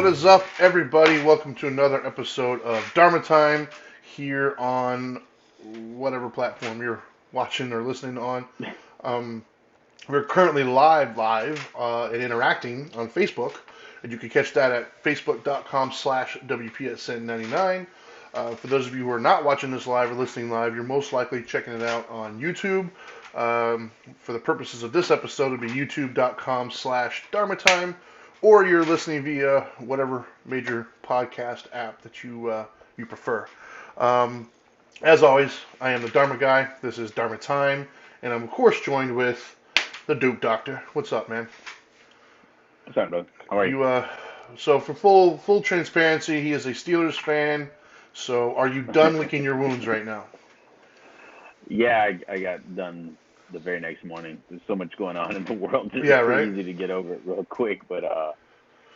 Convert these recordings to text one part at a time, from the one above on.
is up, everybody? Welcome to another episode of Dharma Time here on whatever platform you're watching or listening on. Um, we're currently live and interacting on Facebook, and you can catch that at facebook.com/WPSN99. For those of you who are not watching this live or listening live, you're most likely checking it out on YouTube. For the purposes of this episode, it'll be youtube.com/Dharma Time, or you're listening via whatever major podcast app that you prefer. As always, I am the Dharma Guy. This is Dharma Time, and I'm of course joined with the Duke Doctor. What's up, man? What's up, Doug? How are you? So for full transparency, he is a Steelers fan. So are you done licking your wounds right now? Yeah, I got done the very next morning. There's so much going on in the world. It's Yeah, pretty right? easy to get over it real quick, but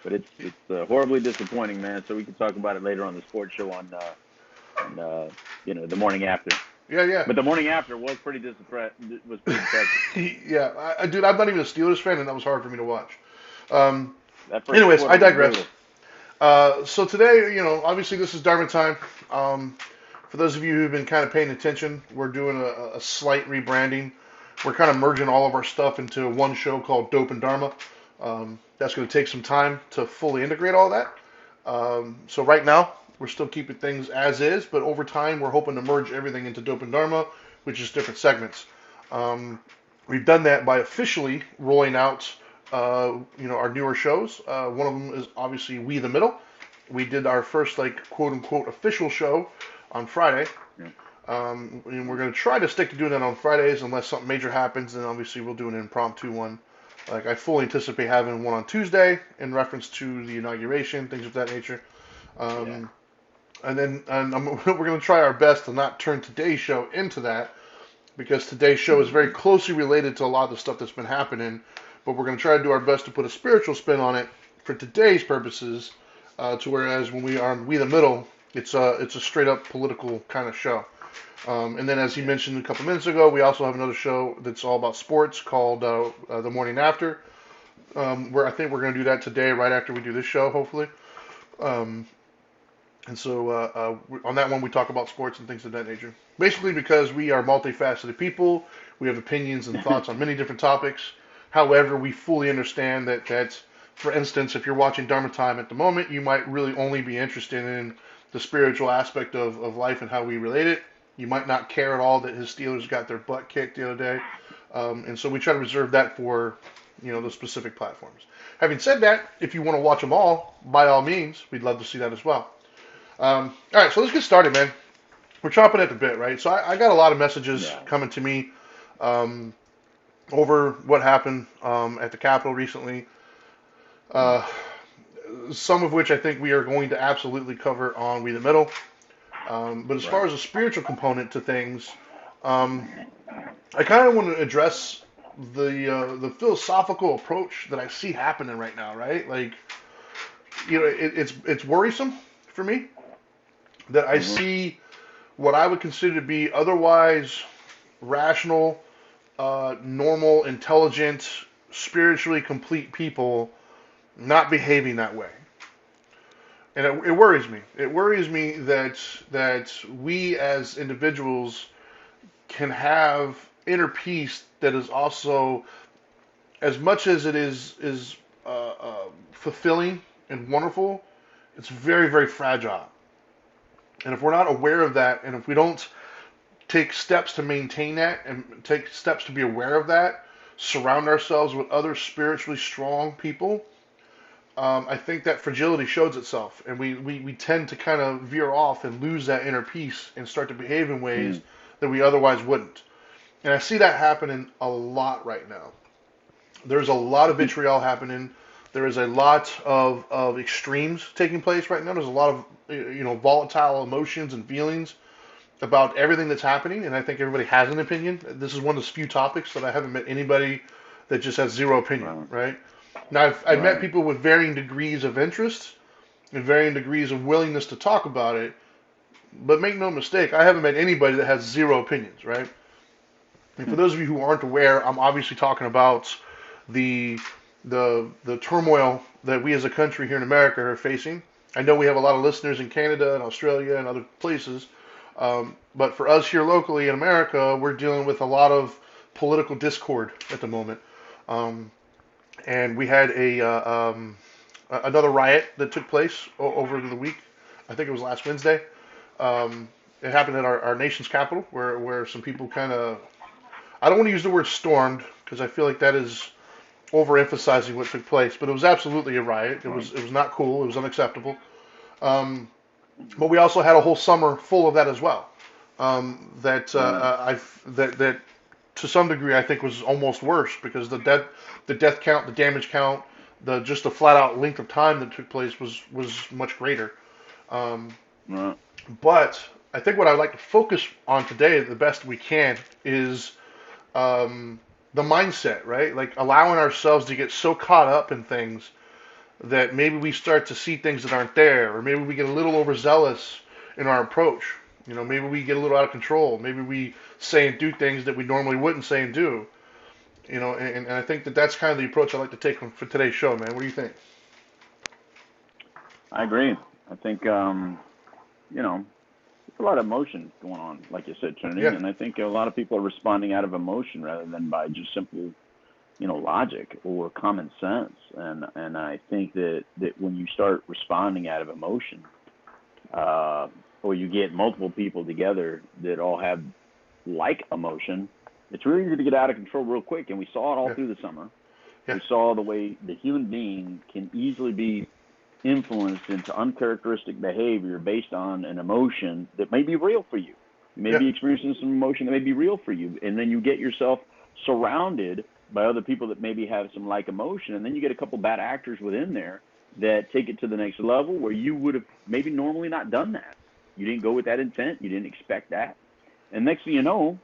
it's horribly disappointing, man. So we can talk about it later on the sports show on the morning after. Yeah. But the morning after was pretty depressing. Yeah, dude, I'm not even a Steelers fan, and that was hard for me to watch. That first Anyways, quarter I was digress. brutal. So today, obviously this is Dharma Time. For those of you who've been kind of paying attention, we're doing a slight rebranding. We're kind of merging all of our stuff into one show called Dope and Dharma. That's going to take some time to fully integrate all that. So right now, we're still keeping things as is, but over time, we're hoping to merge everything into Dope and Dharma, which is different segments. We've done that by officially rolling out our newer shows. One of them is obviously We the Middle. We did our first quote unquote official show on Friday. Yeah. And we're going to try to stick to doing that on Fridays unless something major happens, and obviously we'll do an impromptu one. Like I fully anticipate having one on Tuesday in reference to the inauguration, things of that nature. Yeah. And then we're going to try our best to not turn today's show into that, because today's show is very closely related to a lot of the stuff that's been happening. But we're going to try to do our best to put a spiritual spin on it for today's purposes, to whereas when we are on We the Middle, it's a straight up political kind of show. And then, as you mentioned a couple minutes ago, we also have another show that's all about sports called The Morning After, where I think we're going to do that today, right after we do this show, hopefully. And so on that one, we talk about sports and things of that nature. Basically, because we are multifaceted people, we have opinions and thoughts on many different topics. However, we fully understand that, for instance, if you're watching Dharma Time at the moment, you might really only be interested in the spiritual aspect of life and how we relate it. You might not care at all that his Steelers got their butt kicked the other day. And so we try to reserve that for, those specific platforms. Having said that, if you want to watch them all, by all means, we'd love to see that as well. All right, so let's get started, man. We're chopping at the bit, right? So I got a lot of messages coming to me over what happened at the Capitol recently. Some of which I think we are going to absolutely cover on We the Middle. But as far as the spiritual component to things, I kind of want to address the philosophical approach that I see happening right now, right? Like, it's worrisome for me that I see what I would consider to be otherwise rational, normal, intelligent, spiritually complete people not behaving that way. And it worries me. It worries me that we as individuals can have inner peace that is also, as much as it is fulfilling and wonderful, it's very, very fragile. And if we're not aware of that, and if we don't take steps to maintain that and take steps to be aware of that, surround ourselves with other spiritually strong people, I think that fragility shows itself, and we tend to kind of veer off and lose that inner peace and start to behave in ways that we otherwise wouldn't. And I see that happening a lot right now. There's a lot of vitriol happening. There is a lot of extremes taking place right now. There's a lot of volatile emotions and feelings about everything that's happening, and I think everybody has an opinion. This is one of those few topics that I haven't met anybody that just has zero opinion, right? Now, I've met people with varying degrees of interest and varying degrees of willingness to talk about it, but make no mistake, I haven't met anybody that has zero opinions, right? And for those of you who aren't aware, I'm obviously talking about the the turmoil that we as a country here in America are facing. I know we have a lot of listeners in Canada and Australia and other places, but for us here locally in America, we're dealing with a lot of political discord at the moment. Um, and we had another riot that took place over the week. I think it was last Wednesday. It happened at our nation's capital, where some people kind of, I don't want to use the word stormed because I feel like that is overemphasizing what took place, but it was absolutely a riot. Right. It was not cool. It was unacceptable. Um, but we also had a whole summer full of that as well. Right. That to some degree I think was almost worse because the death count, the damage count, the just the flat out length of time that took place was much greater. Um, Right. but I think what I'd like to focus on today, the best we can, is the mindset, right? Like allowing ourselves to get so caught up in things that maybe we start to see things that aren't there, or maybe we get a little overzealous in our approach. You know, maybe we get a little out of control. Maybe we say and do things that we normally wouldn't say and do. You know, and I think that that's kind of the approach I like to take for today's show, man. What do you think? I agree. I think you know, there's a lot of emotion going on, like you said, Trinity, Yeah, and I think a lot of people are responding out of emotion rather than by just simple, logic or common sense. And I think that when you start responding out of emotion, uh, or you get multiple people together that all have like emotion, it's really easy to get out of control real quick. And we saw it all yeah, through the summer. yeah, We saw the way the human being can easily be influenced into uncharacteristic behavior based on an emotion that may be real for you. You may yeah, be experiencing some emotion that may be real for you, and then you get yourself surrounded by other people that maybe have some like emotion, and then you get a couple bad actors within there that take it to the next level where you would have maybe normally not done that. You didn't go with that intent, you didn't expect that, and next thing you know,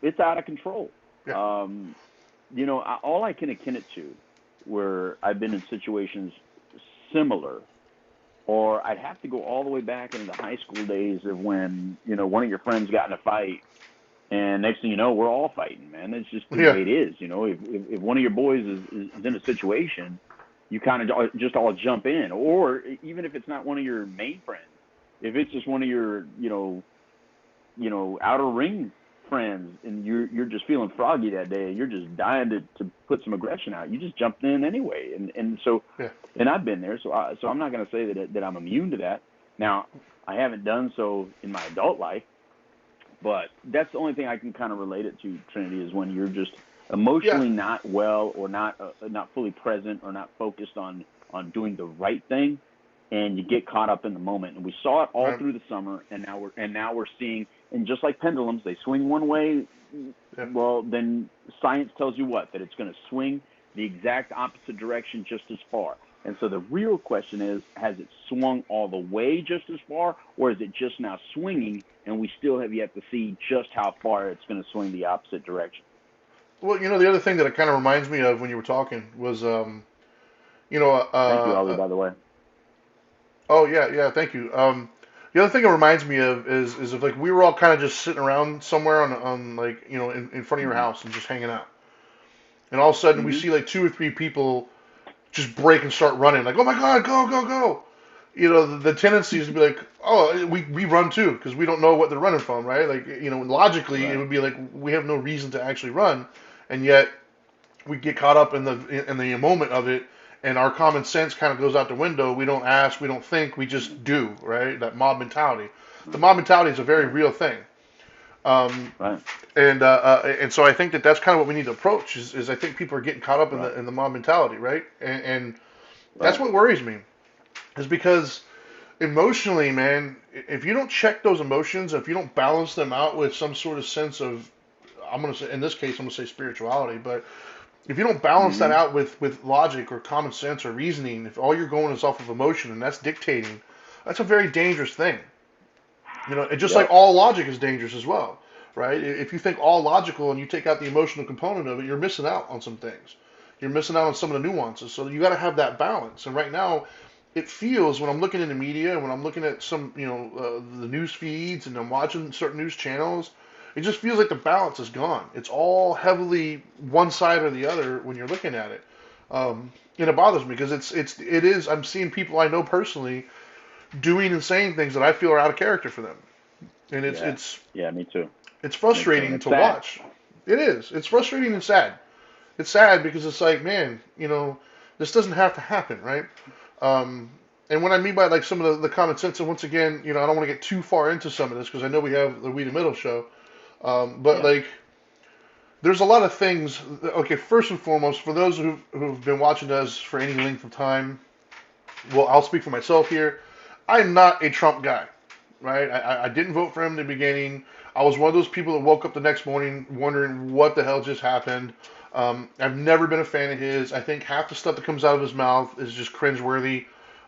it's out of control. yeah, All I can akin it to, where I've been in situations similar, or I'd have to go all the way back into the high school days of when one of your friends got in a fight, and next thing you know, we're all fighting, man. It's just the yeah, way it is. If one of your boys is in a situation, you kind of just all jump in, or even if it's not one of your main friends, if it's just one of your outer ring friends, and you're just feeling froggy that day, and you're just dying to put some aggression out, you just jump in anyway, and so, yeah, and I've been there, so I'm not going to say that I'm immune to that. Now, I haven't done so in my adult life, but that's the only thing I can kind of relate it to, Trinity, is when you're just yeah, emotionally not well, or not fully present, or not focused on doing the right thing, and you get caught up in the moment. And we saw it all right, through the summer, and now we're seeing, and just like pendulums, they swing one way. yeah. Well, then science tells you what, that it's going to swing the exact opposite direction just as far. And so the real question is, has it swung all the way just as far, or is it just now swinging, and we still have yet to see just how far it's going to swing the opposite direction? Well, you know, the other thing that it kind of reminds me of when you were talking was, you know, Thank you, Ali, by the way. oh yeah, yeah, thank you. The other thing it reminds me of is if like we were all kind of just sitting around somewhere on like in front of your Mm-hmm. house and just hanging out, and all of a sudden we Mm-hmm. see like two or three people just break and start running, like oh my god, go go go. You know, the tendency is to be like, oh, we run too because we don't know what they're running from, right? Like logically it Right. would be like we have no reason to actually run, and yet we get caught up in the moment of it, and our common sense kind of goes out the window. We don't ask, we don't think, we just do, right? That mob mentality. The Right. mob mentality is a very Right. real thing. Um, Right. and so I think that that's kind of what we need to approach. Is I think people are getting caught up in Right. the mob mentality, right? And that's Right. what worries me, is because emotionally, man, if you don't check those emotions, if you don't balance them out with some sort of sense of, I'm gonna say in this case, I'm gonna say spirituality, but if you don't balance that Mm-hmm. out with logic or common sense or reasoning, if all you're going is off of emotion and that's dictating, that's a very dangerous thing. And just like Yep. all logic is dangerous as well, right? If you think all logical and you take out the emotional component of it, you're missing out on some things. You're missing out on some of the nuances. So you got to have that balance. And right now, it feels when I'm looking in the media, when I'm looking at some, the news feeds and I'm watching certain news channels, it just feels like the balance is gone. It's all heavily one side or the other when you're looking at it. And it bothers me because it is. I'm seeing people I know personally doing and saying things that I feel are out of character for them, and Yeah. Yeah, me too. it's Me too. And frustrating it's to sad. watch. It is. It's frustrating and sad. It's sad because it's like, man, this doesn't have to happen, right? Um, and what I mean by like some of the common sense, and once again, I don't want to get too far into some of this because I know we have the We the Middle show, but Yeah. like, there's a lot of things. Okay, first and foremost, for those who've been watching us for any length of time, well, I'll speak for myself here. I'm not a Trump guy, right? I didn't vote for him in the beginning. I was one of those people that woke up the next morning wondering what the hell just happened. I've never been a fan of his. I think half the stuff that comes out of his mouth is just cringeworthy.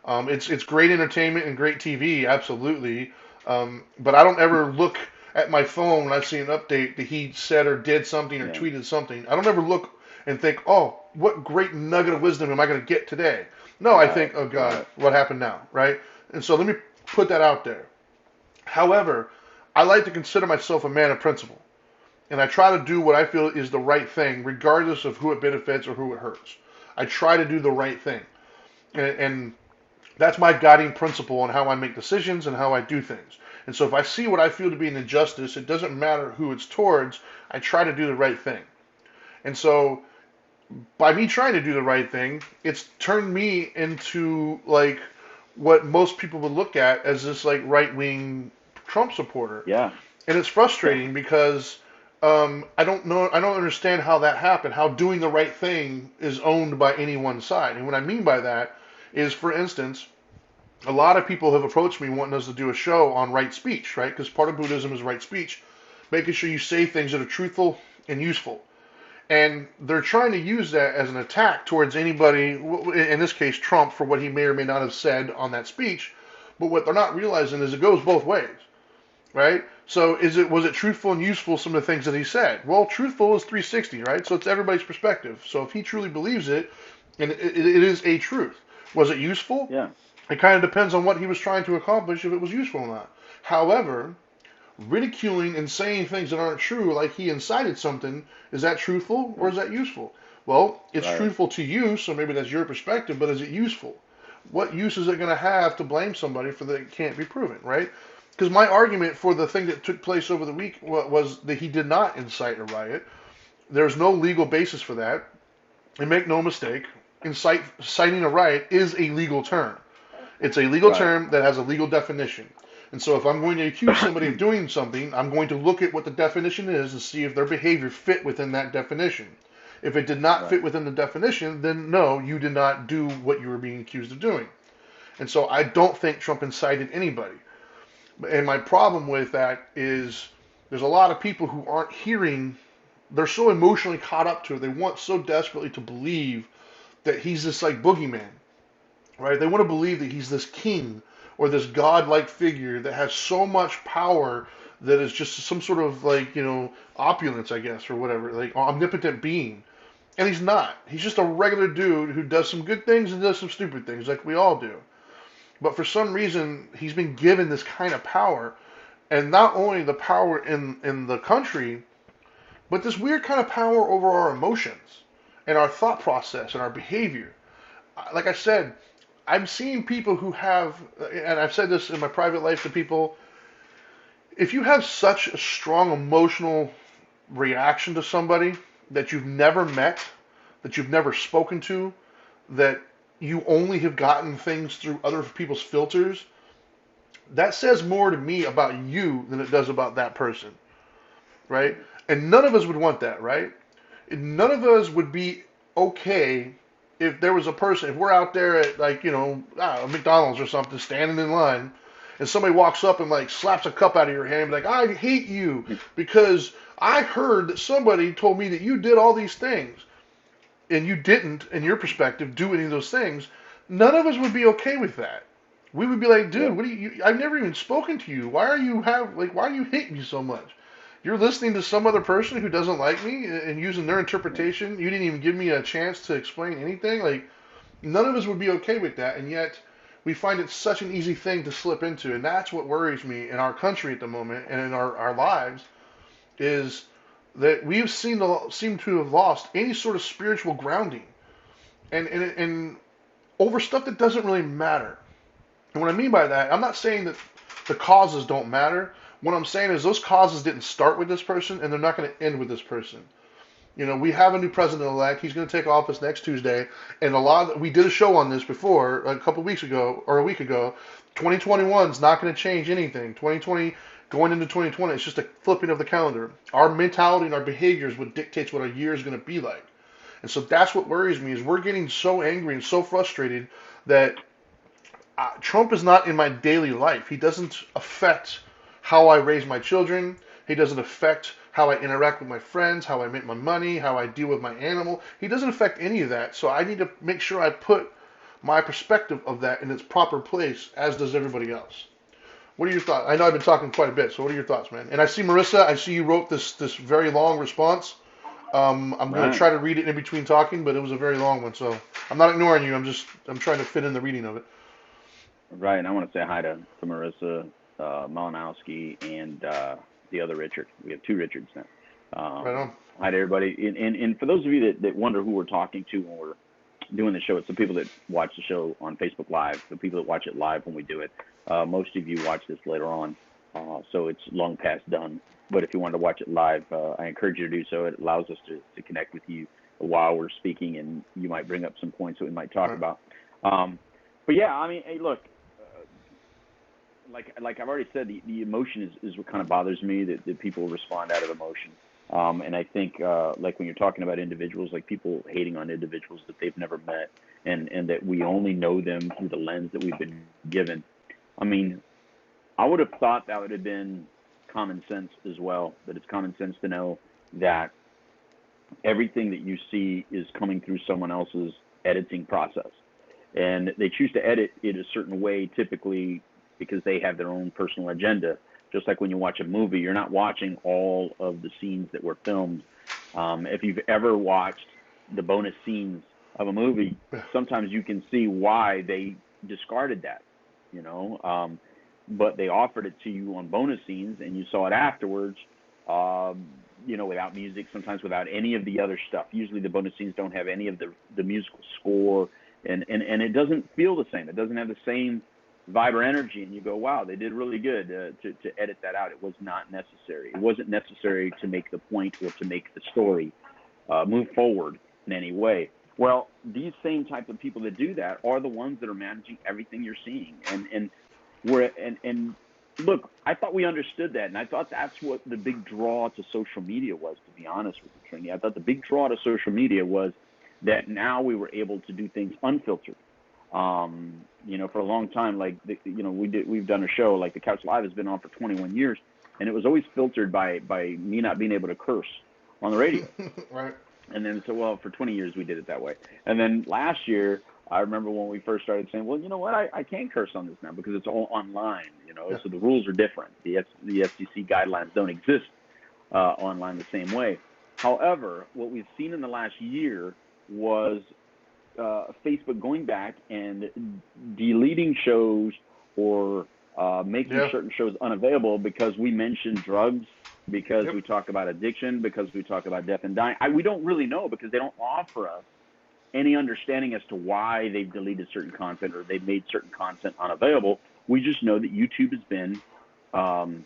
It's great entertainment and great TV, absolutely. But I don't ever look at my phone when I see an update that he said or did something or Yeah. tweeted something. I don't ever look and think, oh, what great nugget of wisdom am I going to get today? No, I think, Right. oh God, Right. what happened now, right? And so let me put that out there. However, I like to consider myself a man of principle, and I try to do what I feel is the right thing, regardless of who it benefits or who it hurts. I try to do the right thing, and that's my guiding principle on how I make decisions and how I do things. And so if I see what I feel to be an injustice, it doesn't matter who it's towards, I try to do the right thing. And so by me trying to do the right thing, it's turned me into like what most people would look at as this like right wing Trump supporter, Yeah. and it's Yeah. frustrating because I don't know, I don't understand how that happened. How doing the right thing is owned by any one side, and what I mean by that is, for instance, a lot of people have approached me wanting us to do a show on right speech, right? Because part of Buddhism is right speech, making sure you say things that are truthful and useful. And they're trying to use that as an attack towards anybody, in this case Trump, for what he may or may not have said on that speech. But what they're not realizing is it goes both ways, right? So was it truthful and useful, some of the things that he said? Well, truthful is 360, right? So it's everybody's perspective. So if he truly believes it, and it is a truth. Was it useful? Yeah. It kind of depends on what he was trying to accomplish, if it was useful or not. However, ridiculing and saying things that aren't true, like he incited something, is that truthful or Yeah. is that useful? Well, it's Right. truthful to you, so maybe that's your perspective, but is it useful? What use is it going to have to blame somebody for that it can't be proven, right? Because my argument for the thing that took place over the week was that he did not incite a riot. There's no legal basis for that. And make no mistake, inciting a riot is a legal term. It's a legal Right. term that has a legal definition. And so if I'm going to accuse somebody of doing something, I'm going to look at what the definition is and see if their behavior fit within that definition. If it did not Right. fit within the definition, then no, you did not do what you were being accused of doing. And so I don't think Trump incited anybody. And my problem with that is there's a lot of people who aren't hearing, they're so emotionally caught up to it. They want so desperately to believe that he's this like boogeyman, right? They want to believe that he's this king or this godlike figure that has so much power that is just some sort of like, opulence, I guess, or whatever, like omnipotent being. And he's not. He's just a regular dude who does some good things and does some stupid things, like we all do. But for some reason, he's been given this kind of power, and not only the power in the country, but this weird kind of power over our emotions and our thought process and our behavior. Like I said, I'm seeing people who have, and I've said this in my private life to people, if you have such a strong emotional reaction to somebody that you've never met, that you've never spoken to, that you only have gotten things through other people's filters, that says more to me about you than it does about that person, right? And none of us would want that, right? None of us would be okay if there was a person, if we're out there at like, McDonald's or something, standing in line, and somebody walks up and like slaps a cup out of your hand and be like, I hate you because I heard that somebody told me that you did all these things and you didn't, in your perspective, do any of those things. None of us would be okay with that. We would be like, dude, Yeah. what do I've never even spoken to you. Why do you hate me so much? You're listening to some other person who doesn't like me and using their Yeah. interpretation. You didn't even give me a chance to explain anything. Like, none of us would be okay with that, and yet we find it such an easy thing to slip into, and that's what worries me in our country at the moment and in our lives is that we've seem to have lost any sort of spiritual grounding. and over stuff that doesn't really matter. And what I mean by that, I'm not saying that the causes don't matter. What I'm saying is those causes didn't start with this person, and they're not going to end with this person. You know, we have a new president-elect. He's going to take office next Tuesday, and we did a show on this before a couple of weeks ago or a week ago. 2021 is not going to change anything. 2020 going into 2020, it's just a flipping of the calendar. Our mentality and our behaviors would dictate what our year is going to be like. And so that's what worries me is we're getting so angry and so frustrated that Trump is not in my daily life. He doesn't affect how I raise my children. He doesn't affect how I interact with my friends, how I make my money, how I deal with my animal. He doesn't affect any of that. So I need to make sure I put my perspective of that in its proper place, as does everybody else. What are your thoughts? I know I've been talking quite a bit, so what are your thoughts, man? And I see Marissa, I see you wrote this very long response. I'm going to Right. try to read it in between talking, but it was a very long one, so I'm not ignoring you. I'm trying to fit in the reading of it. Right. And I want to say hi to Marissa Malinowski and the other Richard. We have two Richards now. Right on. Hi to everybody. And for those of you that wonder who we're talking to when we're doing the show, it's the people that watch the show on Facebook Live, the people that watch it live when we do it. Most of you watch this later on, so it's long past done. But if you want to watch it live, I encourage you to do so. It allows us to connect with you while we're speaking, and you might bring up some points that we might talk Right. about. But yeah, I mean, hey, look, like I've already said, the emotion is what kind of bothers me, that people respond out of emotion. And I think like when you're talking about individuals, like people hating on individuals that they've never met, and that we only know them through the lens that we've been given. I mean, I would have thought that would have been common sense as well, that it's common sense to know that everything that you see is coming through someone else's editing process. And they choose to edit it a certain way, typically because they have their own personal agenda. Just like when you watch a movie, you're not watching all of the scenes that were filmed. If you've ever watched the bonus scenes of a movie, sometimes you can see why they discarded that, you know. But they offered it to you on bonus scenes, and you saw it afterwards, you know, without music, sometimes without any of the other stuff. Usually the bonus scenes don't have any of the musical score, and it doesn't feel the same. It doesn't have the same vibe or energy, and you go, wow, they did really good to edit that out. It was not necessary. It wasn't necessary to make the point or to make the story move forward in any way. Well, these same type of people that do that are the ones that are managing everything you're seeing. And look, I thought we understood that, and I thought that's what the big draw to social media was, to be honest with you, Trini. I thought the big draw to social media was that now we were able to do things unfiltered. You know, for a long time, like, you know, we've done a show, like the Couch Live has been on for 21 years, and it was always filtered by me not being able to curse on the radio. Right. And then, so, well, for 20 years we did it that way. And then last year, I remember when we first started saying, well, you know what, I can't curse on this now because it's all online, you know, Yeah. so the rules are different. The FCC guidelines don't exist online the same way. However, what we've seen in the last year was Facebook going back and deleting shows or making Yeah. certain shows unavailable because we mentioned drugs, because Yep. we talk about addiction, because we talk about death and dying. We don't really know because they don't offer us any understanding as to why they've deleted certain content or they've made certain content unavailable. We just know that YouTube has been Yep.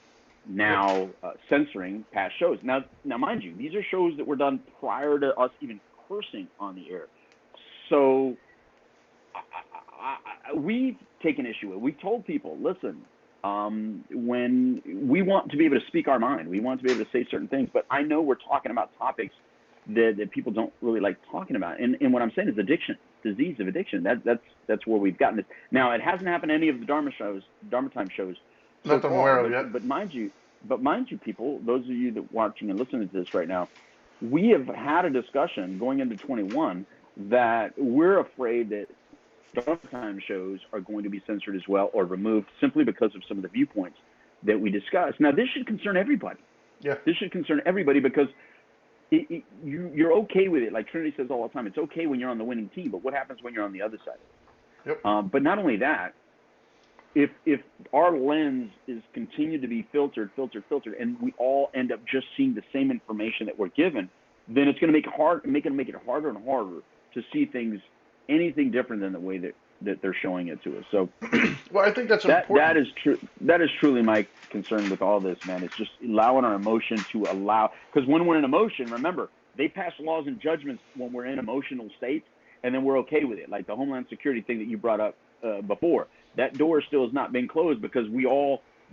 now censoring past shows. Now, mind you, these are shows that were done prior to us even cursing on the air. So we've taken issue with it. We've told people, listen, when we want to be able to speak our mind, we want to be able to say certain things, but I know we're talking about topics that people don't really like talking about. And what I'm saying is addiction, disease of addiction. That's where we've gotten it. Now, it hasn't happened in any of the Dharma Time shows Not so that I'm far, aware of yet. but mind you, people, those of you that are watching and listening to this right now, we have had a discussion going into 21 that we're afraid that Dharma Time shows are going to be censored as well or removed simply because of some of the viewpoints that we discussed. Now, this should concern everybody. Yeah. This should concern everybody because you're okay with it. Like Trinity says all the time, it's okay when you're on the winning team, but what happens when you're on the other side of Yep. it? But not only that, if our lens is continued to be filtered, and we all end up just seeing the same information that we're given, then it's going to make it harder and harder to see things anything different than the way that they're showing it to us. So Well, I think that's that important. is true. That is truly my concern with all this, man. It's just allowing our emotion to allow, because when we're in emotion, remember, they pass laws and judgments when we're in emotional states, and then we're okay with it. Like the Homeland Security thing that you brought up before, that door still has not been closed because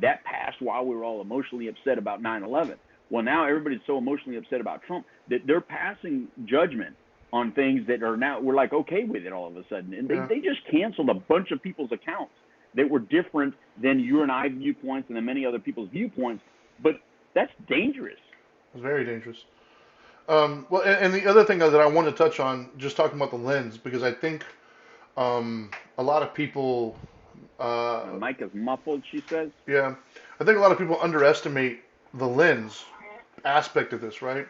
that passed while we were all emotionally upset about 9/11. Well, now everybody's so emotionally upset about Trump that they're passing judgment on things that are now, we're like okay with it all of a sudden, and Yeah, they just canceled a bunch of people's accounts that were different than you and I viewpoints and then many other people's viewpoints. But that's dangerous. it's very dangerous. Well, and the other thing that I want to touch on, just talking about the lens, because I think a lot of people, My uh, mic is muffled, she says. yeah, I think a lot of people underestimate the lens aspect of this, right?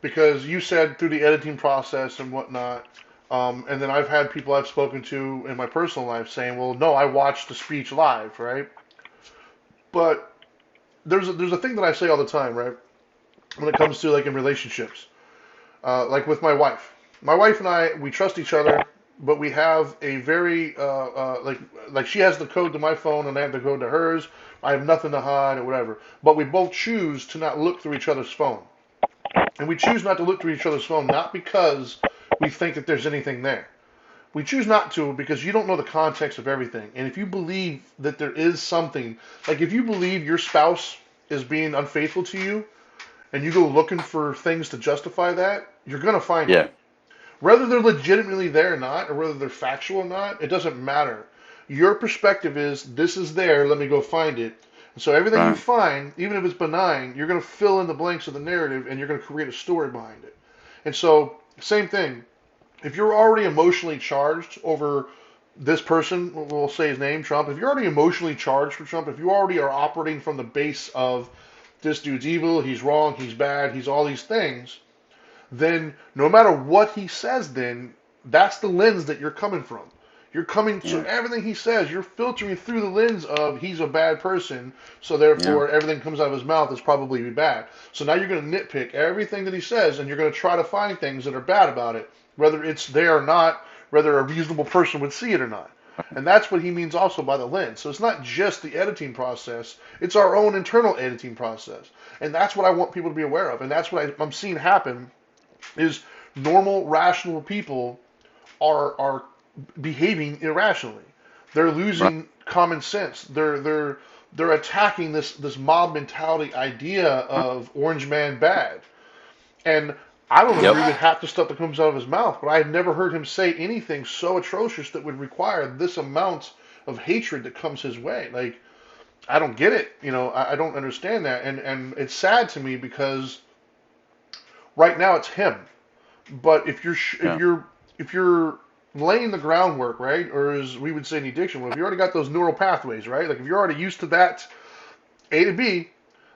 Because you said through the editing process and whatnot, and then I've had people I've spoken to in my personal life saying, well, no, I watched the speech live, right? But there's a thing that I say all the time, right? When it comes to like in relationships, like with my wife. My wife and I, we trust each other, but we have a very like she has the code to my phone and I have the code to hers. I have nothing to hide or whatever. But we both choose to not look through each other's phone, and we choose not to look through each other's phone not because we think that there's anything there. We choose not to because you don't know the context of everything. And if you believe that there is something, like if you believe your spouse is being unfaithful to you, and you go looking for things to justify that, you're going to find it. Yeah. Whether they're legitimately there or not, or whether they're factual or not, it doesn't matter. Your perspective is this is there, let me go find it. And so everything you Right. find, even if it's benign, you're going to fill in the blanks of the narrative and you're going to create a story behind it. And so, same thing. If you're already emotionally charged over this person, we'll say his name, Trump, if you're already emotionally charged for Trump, if you already are operating from the base of this dude's evil, he's wrong, he's bad, he's all these things, then no matter what he says, then that's the lens that you're coming from. You're coming to Yeah. everything he says, you're filtering through the lens of he's a bad person, so Yeah. therefore everything that comes out of his mouth is probably bad. So now you're going to nitpick everything that he says and you're going to try to find things that are bad about it, whether it's there or not, whether a reasonable person would see it or not. And that's what he means also by the lens. So it's not just the editing process, it's our own internal editing process. And that's what I want people to be aware of. And that's what I'm seeing happen is normal, rational people are behaving irrationally. They're Right. losing common sense. They're attacking this mob mentality idea of orange man bad. And I don't Yep. agree with half the stuff that comes out of his mouth, but I've never heard him say anything so atrocious that would require this amount of hatred that comes his way. Like I don't get it. I don't understand that, and it's sad to me because right now it's him. But Yeah. if you're laying the groundwork, right, or as we would say in addiction, well, if you already got those neural pathways, right, like if you're already used to that A to B,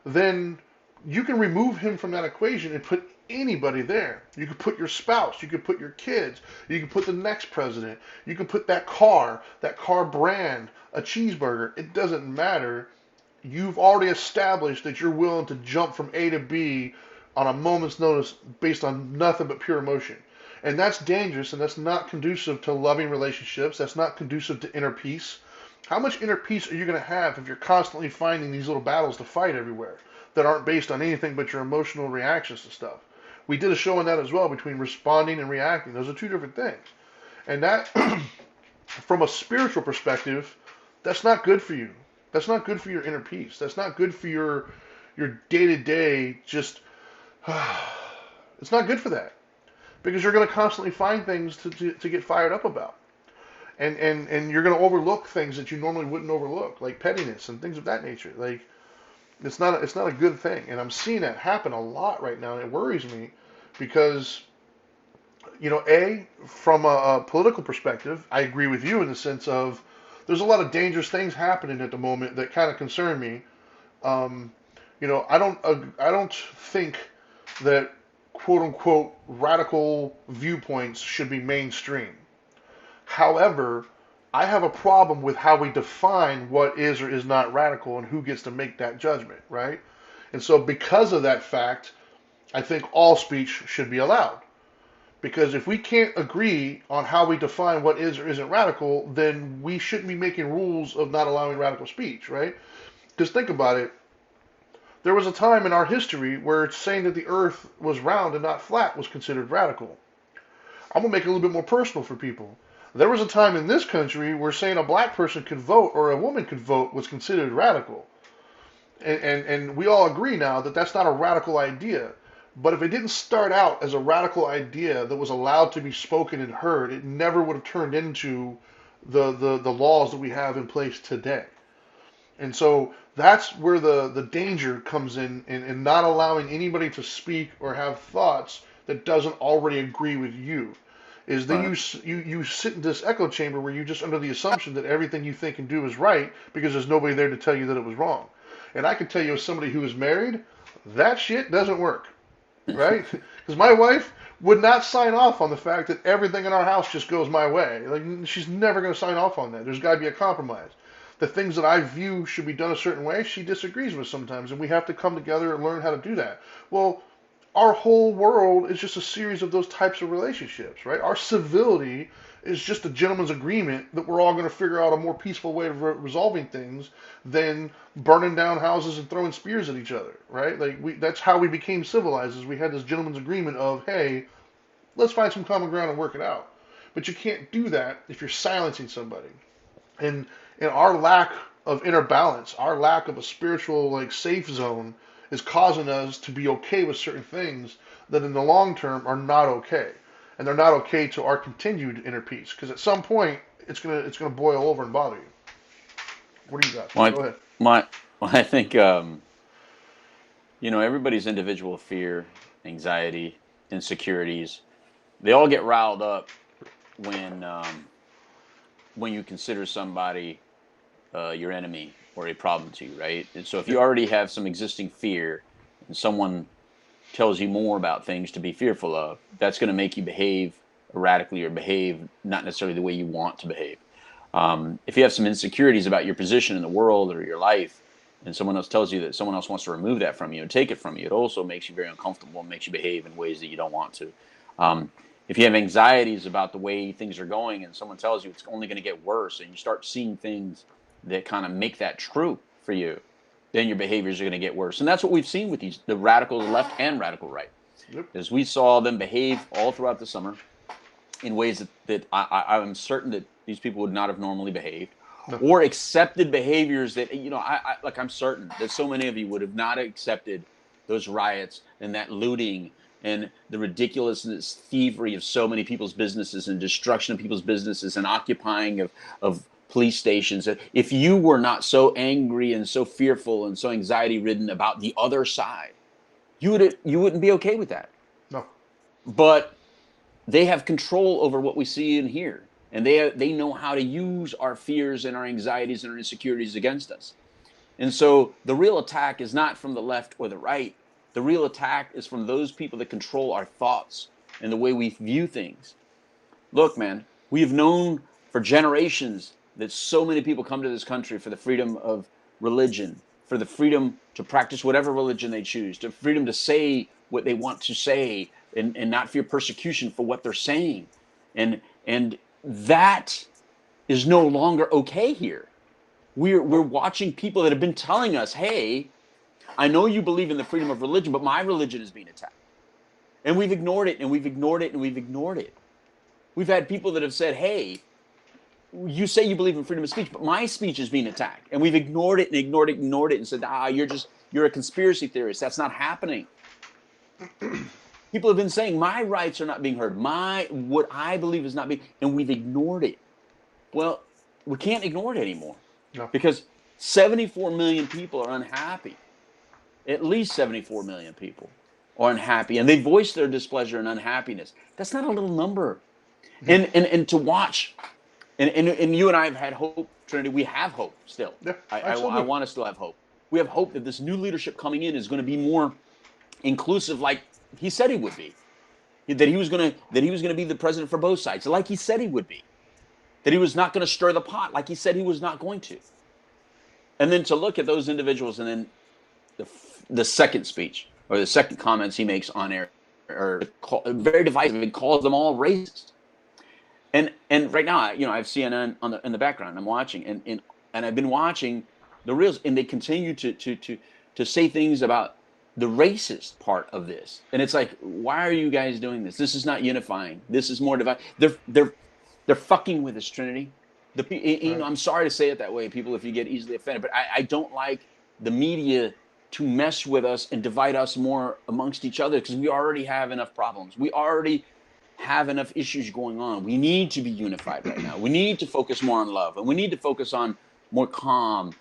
then you can remove him from that equation and put anybody there. You could put your spouse, you could put your kids, you could put the next president, you could put that car brand, a cheeseburger. It doesn't matter. You've already established that you're willing to jump from A to B on a moment's notice based on nothing but pure emotion. And that's dangerous and that's not conducive to loving relationships. That's not conducive to inner peace. How much inner peace are you going to have if you're constantly finding these little battles to fight everywhere that aren't based on anything but your emotional reactions to stuff? We did a show on that as well between responding and reacting. Those are two different things. And that, from a spiritual perspective, that's not good for you. That's not good for your inner peace. That's not good for your day to day. Just it's not good for that because you're going to constantly find things to get fired up about, and you're going to overlook things that you normally wouldn't overlook, like pettiness and things of that nature. Like it's not a good thing, and I'm seeing that happen a lot right now, and it worries me because from a political perspective, I agree with you in the sense of there's a lot of dangerous things happening at the moment that kind of concern me. Um, I don't think that quote unquote radical viewpoints should be mainstream. However, I have a problem with how we define what is or is not radical and who gets to make that judgment, right? And so because of that fact, I think all speech should be allowed. Because if we can't agree on how we define what is or isn't radical, then we shouldn't be making rules of not allowing radical speech, right? Because think about it. There was a time in our history where saying that the earth was round and not flat was considered radical. I'm going to make it a little bit more personal for people. There was a time in this country where saying a black person could vote or a woman could vote was considered radical. And we all agree now that that's not a radical idea. But if it didn't start out as a radical idea that was allowed to be spoken and heard, it never would have turned into the laws that we have in place today. And so that's where the danger comes in not allowing anybody to speak or have thoughts that doesn't already agree with you. Is then Right. you sit in this echo chamber where you're just under the assumption that everything you think and do is right because there's nobody there to tell you that it was wrong. And I can tell you as somebody who is married, that shit doesn't work, right? Because my wife would not sign off on the fact that everything in our house just goes my way. Like she's never going to sign off on that. There's got to be a compromise. The things that I view should be done a certain way, she disagrees with sometimes, and we have to come together and learn how to do that. Well, our whole world is just a series of those types of relationships, right? Our civility is just a gentleman's agreement that we're all going to figure out a more peaceful way of resolving things than burning down houses and throwing spears at each other, right? Like that's how we became civilized. Is we had this gentleman's agreement of, hey, let's find some common ground and work it out. But you can't do that if you're silencing somebody. And our lack of inner balance, our lack of a spiritual like safe zone is causing us to be okay with certain things that in the long term are not okay. And they're not okay to our continued inner peace. Because at some point it's gonna boil over and bother you. What do you got? Well, Go ahead. I think everybody's individual fear, anxiety, insecurities, they all get riled up when you consider somebody your enemy or a problem to you, right? And so if you Yep. already have some existing fear and someone tells you more about things to be fearful of, that's going to make you behave erratically or behave not necessarily the way you want to behave. If you have some insecurities about your position in the world or your life, and someone else tells you that someone else wants to remove that from you and take it from you, it also makes you very uncomfortable and makes you behave in ways that you don't want to. Um, if you have anxieties about the way things are going and someone tells you it's only going to get worse and you start seeing things that kind of make that true for you, then your behaviors are going to get worse. And that's what we've seen with the radical left and radical right, Yep. is we saw them behave all throughout the summer in ways that I'm certain that these people would not have normally behaved, No. or accepted behaviors that I'm certain that so many of you would have not accepted those riots and that looting and the ridiculousness, thievery of so many people's businesses and destruction of people's businesses and occupying of police stations. If you were not so angry and so fearful and so anxiety ridden about the other side, you wouldn't be okay with that. No. But they have control over what we see and hear, and they know how to use our fears and our anxieties and our insecurities against us. And so the real attack is not from the left or the right. The real attack is from those people that control our thoughts and the way we view things. Look, man, we have known for generations that so many people come to this country for the freedom of religion, for the freedom to practice whatever religion they choose, the freedom to say what they want to say, and not fear persecution for what they're saying. And that is no longer okay here. We're Nope. watching people that have been telling us, hey, I know you believe in the freedom of religion, but my religion is being attacked. And we've ignored it and we've ignored it and we've ignored it. We've had people that have said, hey, you say you believe in freedom of speech, but my speech is being attacked. And we've ignored it and ignored it and ignored it and said, you're a conspiracy theorist. That's not happening. People have been saying my rights are not being heard. What I believe is not being, and we've ignored it. Well, we can't ignore it anymore No. because 74 million people are unhappy. At least 74 million people are unhappy, and they voice their displeasure and unhappiness. That's not a little number. Yeah. And to watch, and you and I have had hope, Trinity. We have hope still. Yeah. I still I do. want to still have hope. We have hope that this new leadership coming in is going to be more inclusive, like he said he would be. That he was going to be the president for both sides, like he said he would be. That he was not going to stir the pot, like he said he was not going to. And then to look at those individuals, and then the second speech or the second comments he makes on air. very divisive and calls them all racist. And right now, I have CNN in the background. I'm watching, and I've been watching the reels, and they continue to say things about the racist part of this, and it's like, why are you guys doing this? This is not unifying. This is more divide. They're fucking with us, Trinity. Right. I'm sorry to say it that way, people, if you get easily offended, but I don't like the media to mess with us and divide us more amongst each other, because we already have enough problems. We already have enough issues going on. We need to be unified right now. We need to focus more on love, and we need to focus on more calm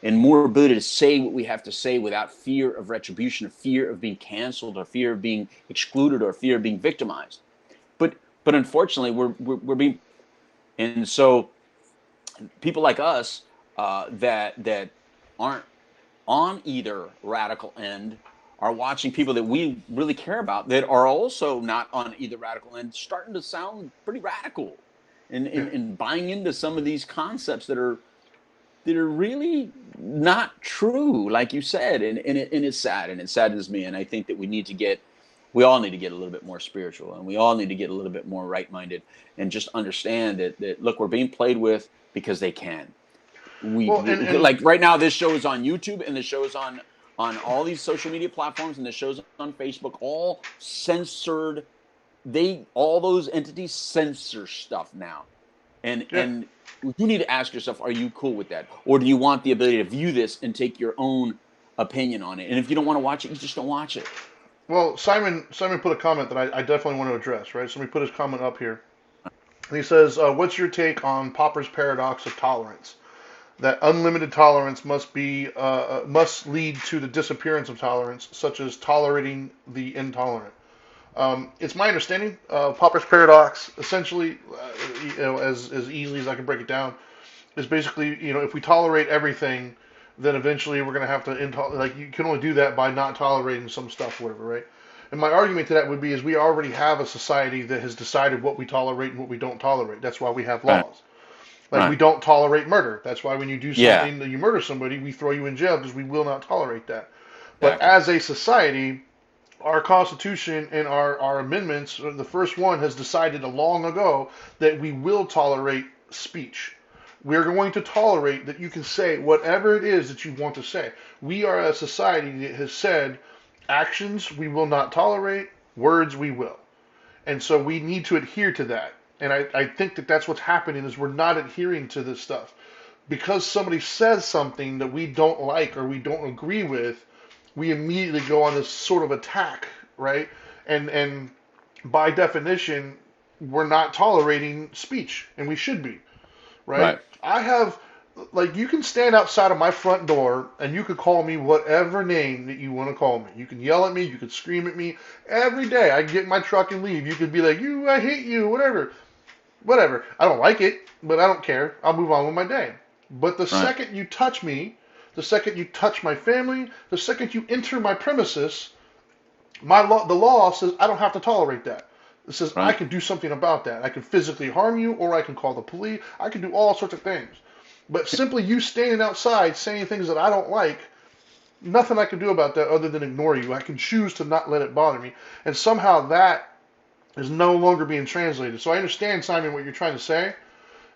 and more ability to say what we have to say without fear of retribution, or fear of being canceled, or fear of being excluded, or fear of being victimized. But unfortunately, we're being, and so people like us, that aren't on either radical end, are watching people that we really care about that are also not on either radical end starting to sound pretty radical, and, Yeah. and, and buying into some of these concepts that are really not true, like you said, and it's sad, and it saddens me, and I think that we all need to get a little bit more spiritual, and we all need to get a little bit more right-minded, and just understand that look, we're being played with because they can. Well, and Like right now, this show is on YouTube, and the show is on all these social media platforms, and the show's on Facebook, all censored. All those entities censor stuff now, and yeah. you need to ask yourself, are you cool with that, or do you want the ability to view this and take your own opinion on it? And if you don't want to watch it, you just don't watch it. Well, Simon put a comment that I definitely want to address. Right. So let me put his comment up here. And he says, "What's your take on Popper's paradox of tolerance? That unlimited tolerance must lead to the disappearance of tolerance, such as tolerating the intolerant." It's my understanding, Popper's paradox, essentially, as easily as I can break it down, is basically, if we tolerate everything, then eventually we're going to have to like, you can only do that by not tolerating some stuff, whatever, right? And my argument to that would be is we already have a society that has decided what we tolerate and what we don't tolerate. That's why we have Right. laws. Like, we Right. don't tolerate murder. That's why when you do Yeah. something that you murder somebody, we throw you in jail because we will not tolerate that. But Exactly. as a society, our Constitution and our amendments, the first one has decided long ago that we will tolerate speech. We're going to tolerate that you can say whatever it is that you want to say. We are a society that has said actions we will not tolerate, words we will. And so we need to adhere to that. And I think that that's what's happening is we're not adhering to this stuff. Because somebody says something that we don't like or we don't agree with, we immediately go on this sort of attack, right? And by definition, we're not tolerating speech, and we should be, right? Right. I have, like, you can stand outside of my front door and you could call me whatever name that you want to call me. You can yell at me, you could scream at me every day. I get in my truck and leave. You could be like, you, I hate you, whatever. Whatever. I don't like it, but I don't care. I'll move on with my day. But the Right. second you touch me, the second you touch my family, the second you enter my premises, the law says I don't have to tolerate that. It says I Right. can do something about that. I can physically harm you, or I can call the police. I can do all sorts of things. But simply you standing outside saying things that I don't like, nothing I can do about that other than ignore you. I can choose to not let it bother me. And somehow that is no longer being translated. So I understand, Simon, what you're trying to say.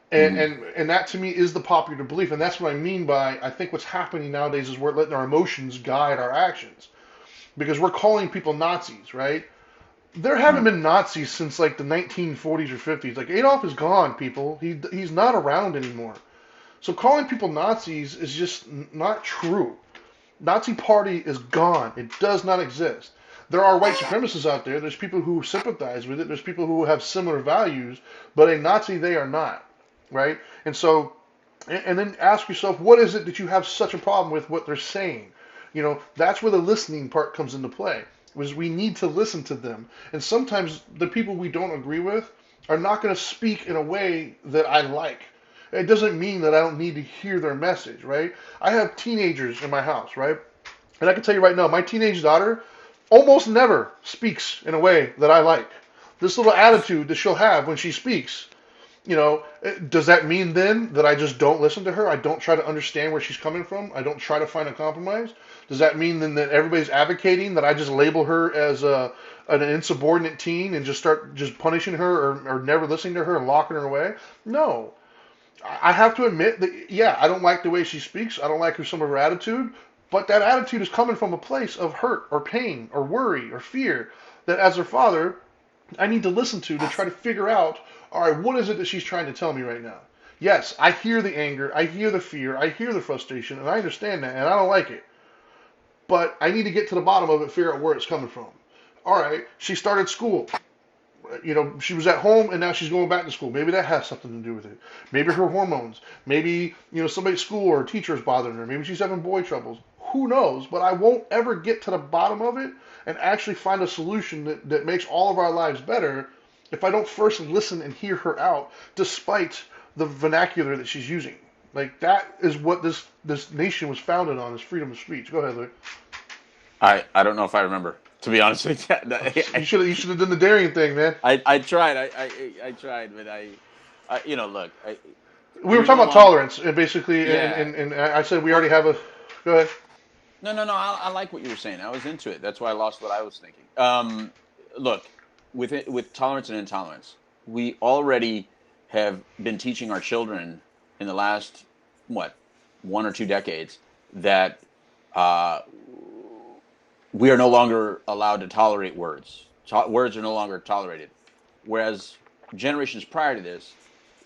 And, Mm-hmm. and and that to me is the popular belief, and that's what I mean by I think what's happening nowadays is we're letting our emotions guide our actions because we're calling people Nazis, right? There haven't Right. been Nazis since like the 1940s or 50s. Like Adolf is gone, people. He's not around anymore. So calling people Nazis is just not true. Nazi party is gone. It does not exist. There are white supremacists out there. There's people who sympathize with it. There's people who have similar values, but a Nazi they are not, right? And so, and then ask yourself, what is it that you have such a problem with what they're saying? That's where the listening part comes into play. Was we need to listen to them, and sometimes the people we don't agree with are not going to speak in a way that I like. It doesn't mean that I don't need to hear their message, right? I have teenagers in my house, right? And I can tell you right now, my teenage daughter almost never speaks in a way that I like. This little attitude that she'll have when she speaks Does that mean then that I just don't listen to her? I don't try to understand where she's coming from. I don't try to find a compromise. Does that mean then that everybody's advocating that I just label her as an insubordinate teen and just start just punishing her or never listening to her and locking her away? No. I have to admit that, yeah, I don't like the way she speaks. I don't like some of her attitude. But that attitude is coming from a place of hurt or pain or worry or fear that as her father, I need to listen to try to figure out, all right, what is it that she's trying to tell me right now? Yes, I hear the anger, I hear the fear, I hear the frustration, and I understand that, and I don't like it. But I need to get to the bottom of it, figure out where it's coming from. All right, she started school. She was at home and now she's going back to school. Maybe that has something to do with it. Maybe her hormones. Maybe, somebody at school or a teacher is bothering her. Maybe she's having boy troubles. Who knows? But I won't ever get to the bottom of it and actually find a solution that makes all of our lives better if I don't first listen and hear her out, despite the vernacular that she's using. Like, that is what this nation was founded on, is freedom of speech. Go ahead, Larry. I don't know if I remember, to be honest with you. You should have done the Darien thing, man. I tried. I tried, but look. We were talking about tolerance, and basically, Yeah. and I said we already have a. Go ahead. No. I like what you were saying. I was into it. That's why I lost what I was thinking. Look, with tolerance and intolerance, we already have been teaching our children in the last 1 or 2 decades that we are no longer allowed to tolerate words. Words are no longer tolerated. Whereas generations prior to this,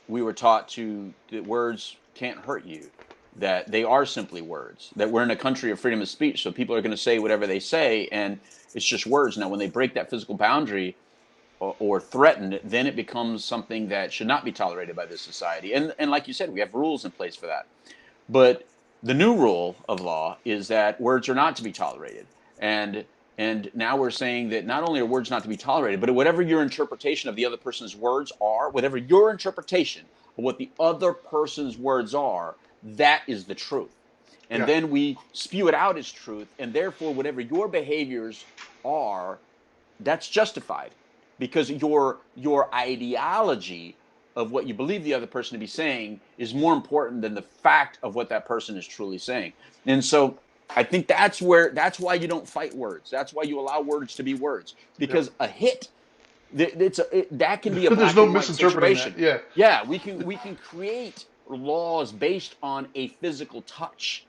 we were taught that words can't hurt you, that they are simply words, that we're in a country of freedom of speech, so people are going to say whatever they say, and it's just words. Now, when they break that physical boundary or threatened, then it becomes something that should not be tolerated by this society. And like you said, we have rules in place for that. But the new rule of law is that words are not to be tolerated. And now we're saying that not only are words not to be tolerated, but whatever your interpretation of the other person's words are, whatever your interpretation of what the other person's words are, that is the truth. And then we spew it out as truth, and therefore whatever your behaviors are, that's justified, because your ideology of what you believe the other person to be saying is more important than the fact of what that person is truly saying. And so I think that's why you don't fight words. That's why you allow words to be words, because a hit, that can be a black There's no and white misinterpreting situation. that. Yeah, we can create laws based on a physical touch.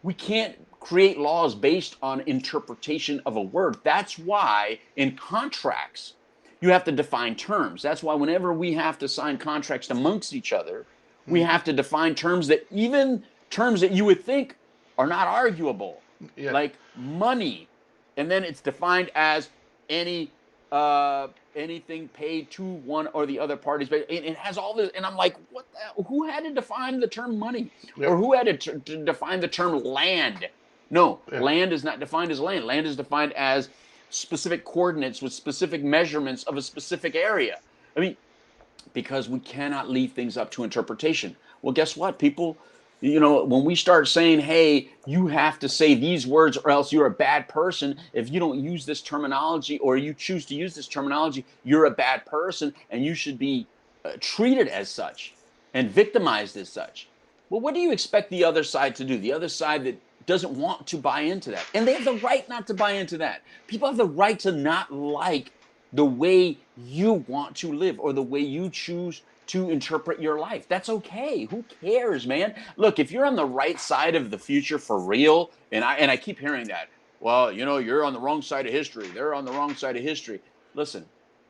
We can't create laws based on interpretation of a word. That's why in contracts you have to define terms. That's why whenever we have to sign contracts amongst each other, we have to define terms that you would think are not arguable, like money, and then it's defined as anything paid to one or the other parties. But it has all this, and I'm like, who had to define the term money, or who had to define the term land? No, land is not defined as land. Land is defined as specific coordinates with specific measurements of a specific area. I mean, because we cannot leave things up to interpretation. Well, guess what, people? When we start saying, hey, you have to say these words or else you're a bad person. If you don't use this terminology, or you choose to use this terminology, you're a bad person and you should be treated as such and victimized as such. Well, what do you expect the other side to do? The other side that doesn't want to buy into that. And they have the right not to buy into that. People have the right to not like the way you want to live or the way you choose to interpret your life. That's okay. Who cares, man? Look, if you're on the right side of the future for real, and I keep hearing that, well, you're on the wrong side of history. They're on the wrong side of history. Listen,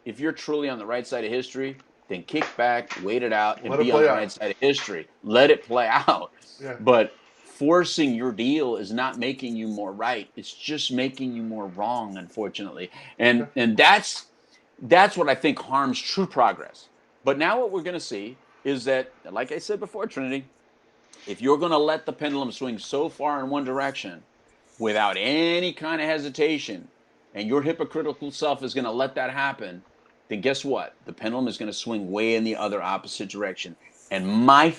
if you're truly on the right side of history, then kick back, wait it out, and be on the right side of history. Let it play out. Yeah. But forcing your deal is not making you more right. It's just making you more wrong, unfortunately. And that's what I think harms true progress. But now what we're going to see is that, like I said before, Trinity, if you're going to let the pendulum swing so far in one direction without any kind of hesitation, and your hypocritical self is going to let that happen, then guess what? The pendulum is going to swing way in the other opposite direction. And my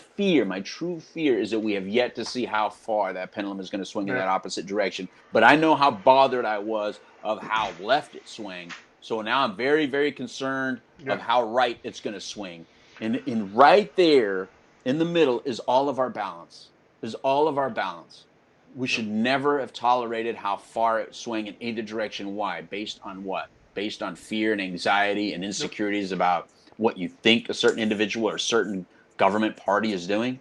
true fear, is that we have yet to see how far that pendulum is going to swing in that opposite direction. But I know how bothered I was of how left it swung. So now I'm very, very concerned of how right it's going to swing. And right there in the middle is all of our balance. Is all of our balance. We Yep. should never have tolerated how far it swung in either direction. Why? Based on what? Based on fear and anxiety and Yep. insecurities about what you think a certain individual or a certain government party is doing.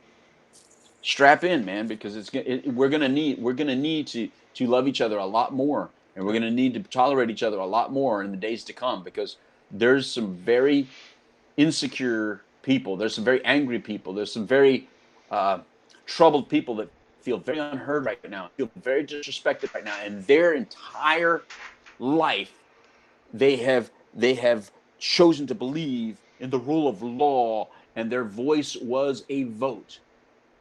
Strap in, man, because we're gonna need to love each other a lot more, and we're Yep. gonna need to tolerate each other a lot more in the days to come, because there's some very insecure people. There's some very angry people. There's some very uh, troubled people that feel very unheard right now, feel very disrespected right now, and their entire life they have chosen to believe in the rule of law, and their voice was a vote.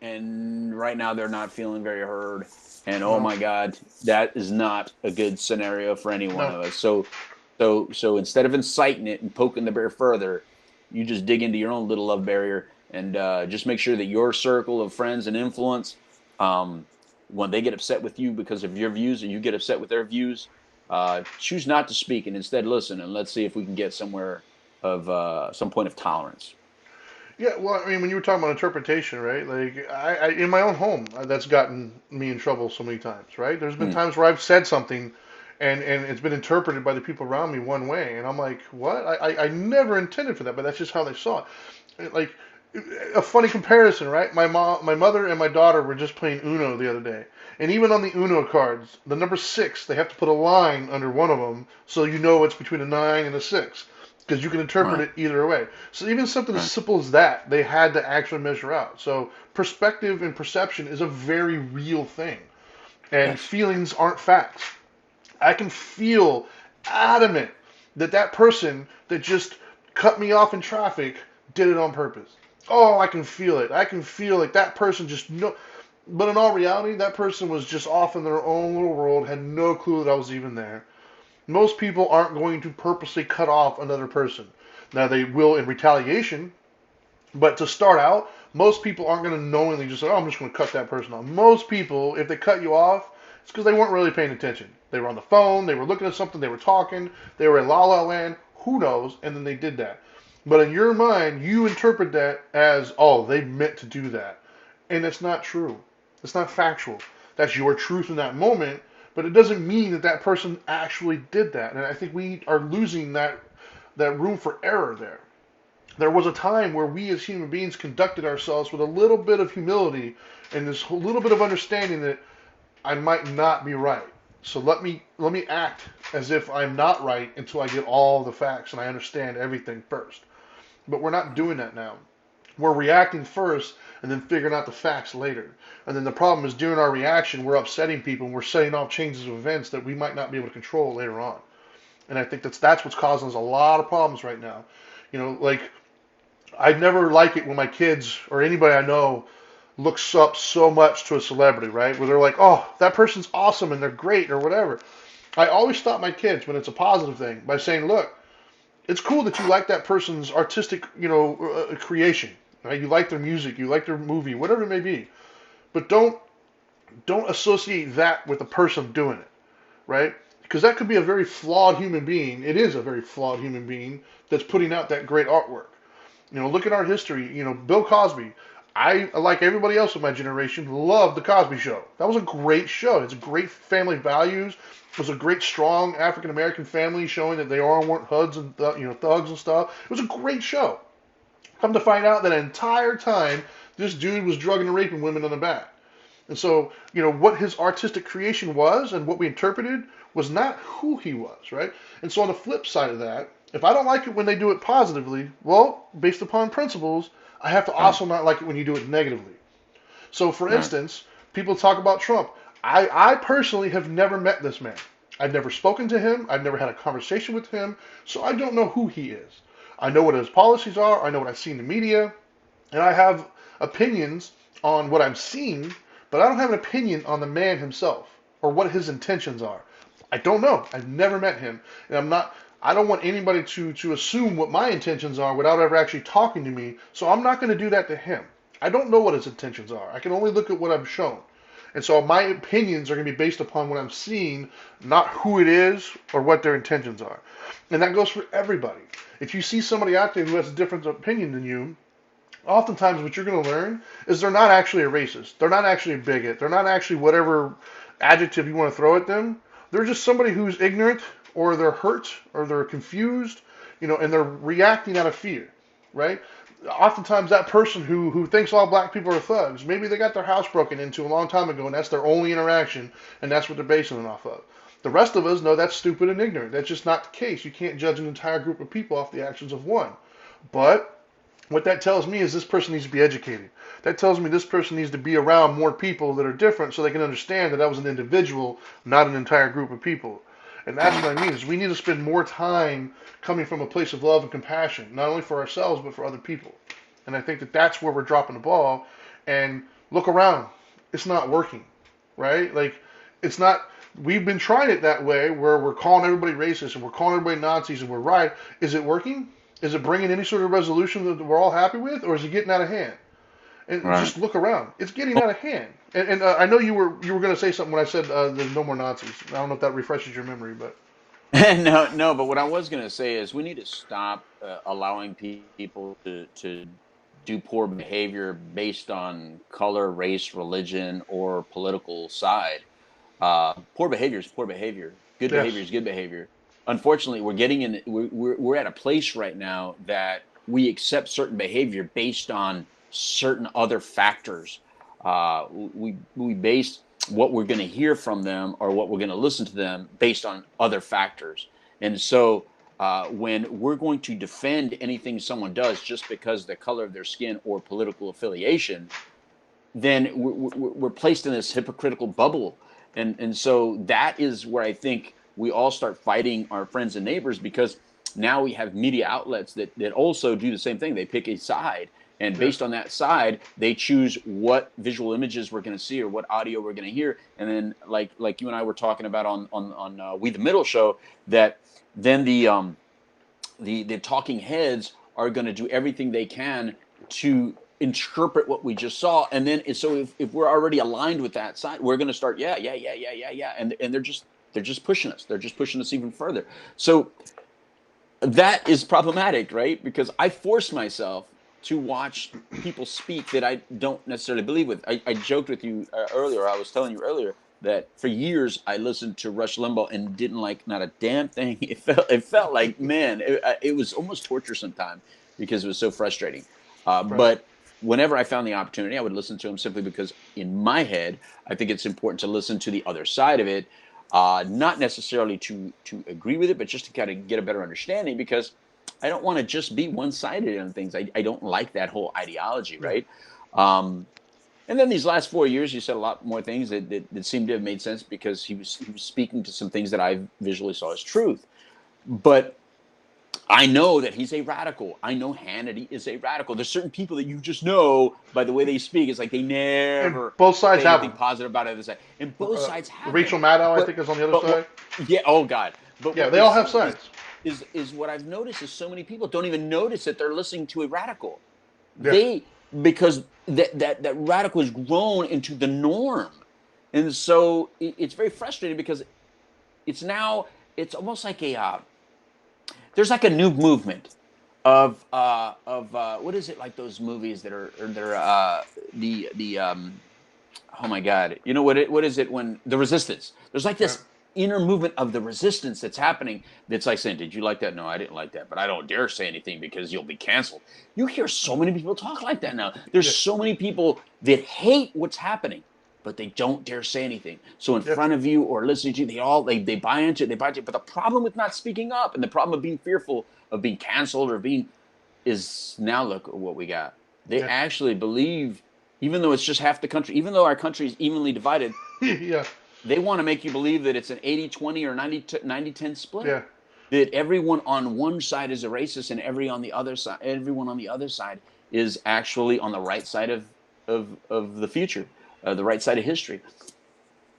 And right now they're not feeling very heard. And oh No. my God, that is not a good scenario for any one No. of us. So instead of inciting it and poking the bear further, you just dig into your own little love barrier, and just make sure that your circle of friends and influence, um, when they get upset with you because of your views, and you get upset with their views, choose not to speak and instead listen, and let's see if we can get somewhere of some point of tolerance. Yeah, well, I mean, when you were talking about interpretation, right? Like, in my own home, that's gotten me in trouble so many times, right? There's been Mm, times where I've said something, and it's been interpreted by the people around me one way, and I'm like, what? I never intended for that, but that's just how they saw it. Like, a funny comparison, right? My mother, and my daughter were just playing Uno the other day, and even on the Uno cards, the number six, they have to put a line under one of them so you know it's between a nine and a six, because you can interpret right, it either way. So even something as right, simple as that, they had to actually measure out. So perspective and perception is a very real thing, and yes, feelings aren't facts. I can feel adamant that that person that just cut me off in traffic did it on purpose. Oh, I can feel it. I can feel like that person just no. But in all reality, that person was just off in their own little world, had no clue that I was even there. Most people aren't going to purposely cut off another person. Now they will in retaliation, but to start out, most people aren't going to knowingly just say, "Oh, I'm just going to cut that person off." Most people, if they cut you off, it's because they weren't really paying attention. They were on the phone, they were looking at something, they were talking, they were in la la land. Who knows? And then they did that. But in your mind, you interpret that as, "Oh, they meant to do that," and it's not true. It's not factual. That's your truth in that moment, but it doesn't mean that that person actually did that. And I think we are losing that room for error there. There was a time where we as human beings conducted ourselves with a little bit of humility and this little bit of understanding that I might not be right. So let me act as if I'm not right until I get all the facts and I understand everything first. But we're not doing that now. We're reacting first and then figuring out the facts later. And then the problem is during our reaction, we're upsetting people and we're setting off changes of events that we might not be able to control later on. And I think that's what's causing us a lot of problems right now. Like I never like it when my kids or anybody I know looks up so much to a celebrity, right? Where they're like, oh, that person's awesome and they're great or whatever. I always stop my kids when it's a positive thing by saying, look, it's cool that you like that person's artistic, creation, right? You like their music, you like their movie, whatever it may be. But don't associate that with the person doing it, right? Because that could be a very flawed human being. It is a very flawed human being that's putting out that great artwork. Look at our history. Bill Cosby. I, like everybody else in my generation, loved the Cosby Show. That was a great show. It's a great family values. It was a great, strong African American family showing that they all weren't hoods and thugs and stuff. It was a great show. Come to find out that entire time, this dude was drugging and raping women on the back. And so, what his artistic creation was and what we interpreted was not who he was, right? And so on the flip side of that, if I don't like it when they do it positively, well, based upon principles, I have to right, also not like it when you do it negatively. So, for right, instance, people talk about Trump. I personally have never met this man. I've never spoken to him. I've never had a conversation with him. So I don't know who he is. I know what his policies are. I know what I see in the media. And I have opinions on what I'm seeing, but I don't have an opinion on the man himself or what his intentions are. I don't know. I've never met him, and I don't want anybody to assume what my intentions are without ever actually talking to me. So I'm not going to do that to him. I don't know what his intentions are. I can only look at what I'm shown. And so my opinions are going to be based upon what I'm seeing, not who it is or what their intentions are. And that goes for everybody. If you see somebody out there who has a different opinion than you, oftentimes what you're going to learn is they're not actually a racist. They're not actually a bigot. They're not actually whatever adjective you want to throw at them. They're just somebody who's ignorant, or they're hurt, or they're confused, and they're reacting out of fear, right? Oftentimes that person who thinks all black people are thugs, maybe they got their house broken into a long time ago and that's their only interaction and that's what they're basing it off of. The rest of us know that's stupid and ignorant. That's just not the case. You can't judge an entire group of people off the actions of one. But what that tells me is this person needs to be educated. That tells me this person needs to be around more people that are different so they can understand that that was an individual, not an entire group of people. And that's what I mean is we need to spend more time coming from a place of love and compassion, not only for ourselves but for other people. And I think that that's where we're dropping the ball. And look around, it's not working, right? Like it's not. We've been trying it that way, where we're calling everybody racist and we're calling everybody Nazis and we're right. Is it working? Is it bringing any sort of resolution that we're all happy with, or is it getting out of hand? And Right. just look around. It's getting out of hand. And I know you were going to say something when I said there's no more Nazis. I don't know if that refreshes your memory, but No. But what I was going to say is we need to stop allowing people to do poor behavior based on color, race, religion, or political side. Poor behavior is poor behavior. Good yes, behavior is good behavior. Unfortunately, we're getting in. We're at a place right now that we accept certain behavior based on certain other factors. We base what we're going to hear from them or what we're going to listen to them based on other factors. And so, when we're going to defend anything someone does just because the color of their skin or political affiliation, then we're placed in this hypocritical bubble. And so that is where I think we all start fighting our friends and neighbors, because now we have media outlets that also do the same thing. They pick a side, and yes, based on that side, they choose what visual images we're going to see or what audio we're going to hear. And then, like you and I were talking about on We the Middle show, that then the talking heads are going to do everything they can to interpret what we just saw, and then so if we're already aligned with that side, we're going to start yeah, and they're just pushing us. They're just pushing us even further. So that is problematic, right? Because I force myself to watch people speak that I don't necessarily believe with. I joked with you earlier. I was telling you earlier that for years I listened to Rush Limbaugh and didn't like not a damn thing. It felt like, man, it was almost torture sometimes because it was so frustrating. right. But whenever I found the opportunity, I would listen to him simply because in my head, I think it's important to listen to the other side of it, not necessarily to agree with it, but just to kind of get a better understanding, because I don't want to just be one-sided on things. I don't like that whole ideology, Yeah. right? Um, and then these last 4 years, you said a lot more things that seemed to have made sense, because he was speaking to some things that I visually saw as truth. But I know that he's a radical. I know Hannity is a radical. There's certain people that you just know by the way they speak. It's like they And never both sides say have anything them. positive about the other side. And both sides have them. Rachel Maddow, I But think, is on the other but side. yeah, oh God. But Yeah, what they they all have say sides. is what I've noticed is so many people don't even notice that they're listening to a radical. Yeah, They Because that radical has grown into the norm. And so it's very frustrating, because it's almost like there's like a new movement of what is it, like those movies that are they're the oh my God, you know what is it, when the resistance, there's like right. this inner movement of the resistance that's happening, that's like saying, did you like that? No, I didn't like that, but I don't dare say anything because you'll be canceled. You hear so many people talk like that now. There's Yeah, so many people that hate what's happening, but they don't dare say anything. So in yeah, front of you or listening to you, they buy into it, But the problem with not speaking up, and the problem of being fearful of being canceled or being, is now look at what we got. They yeah, actually believe, even though it's just half the country, even though our country is evenly divided, yeah, they want to make you believe that it's an 80-20 or 90-10 split. yeah. That everyone on one side is a racist, and everyone on the other side is actually on the right side of the future, the right side of history.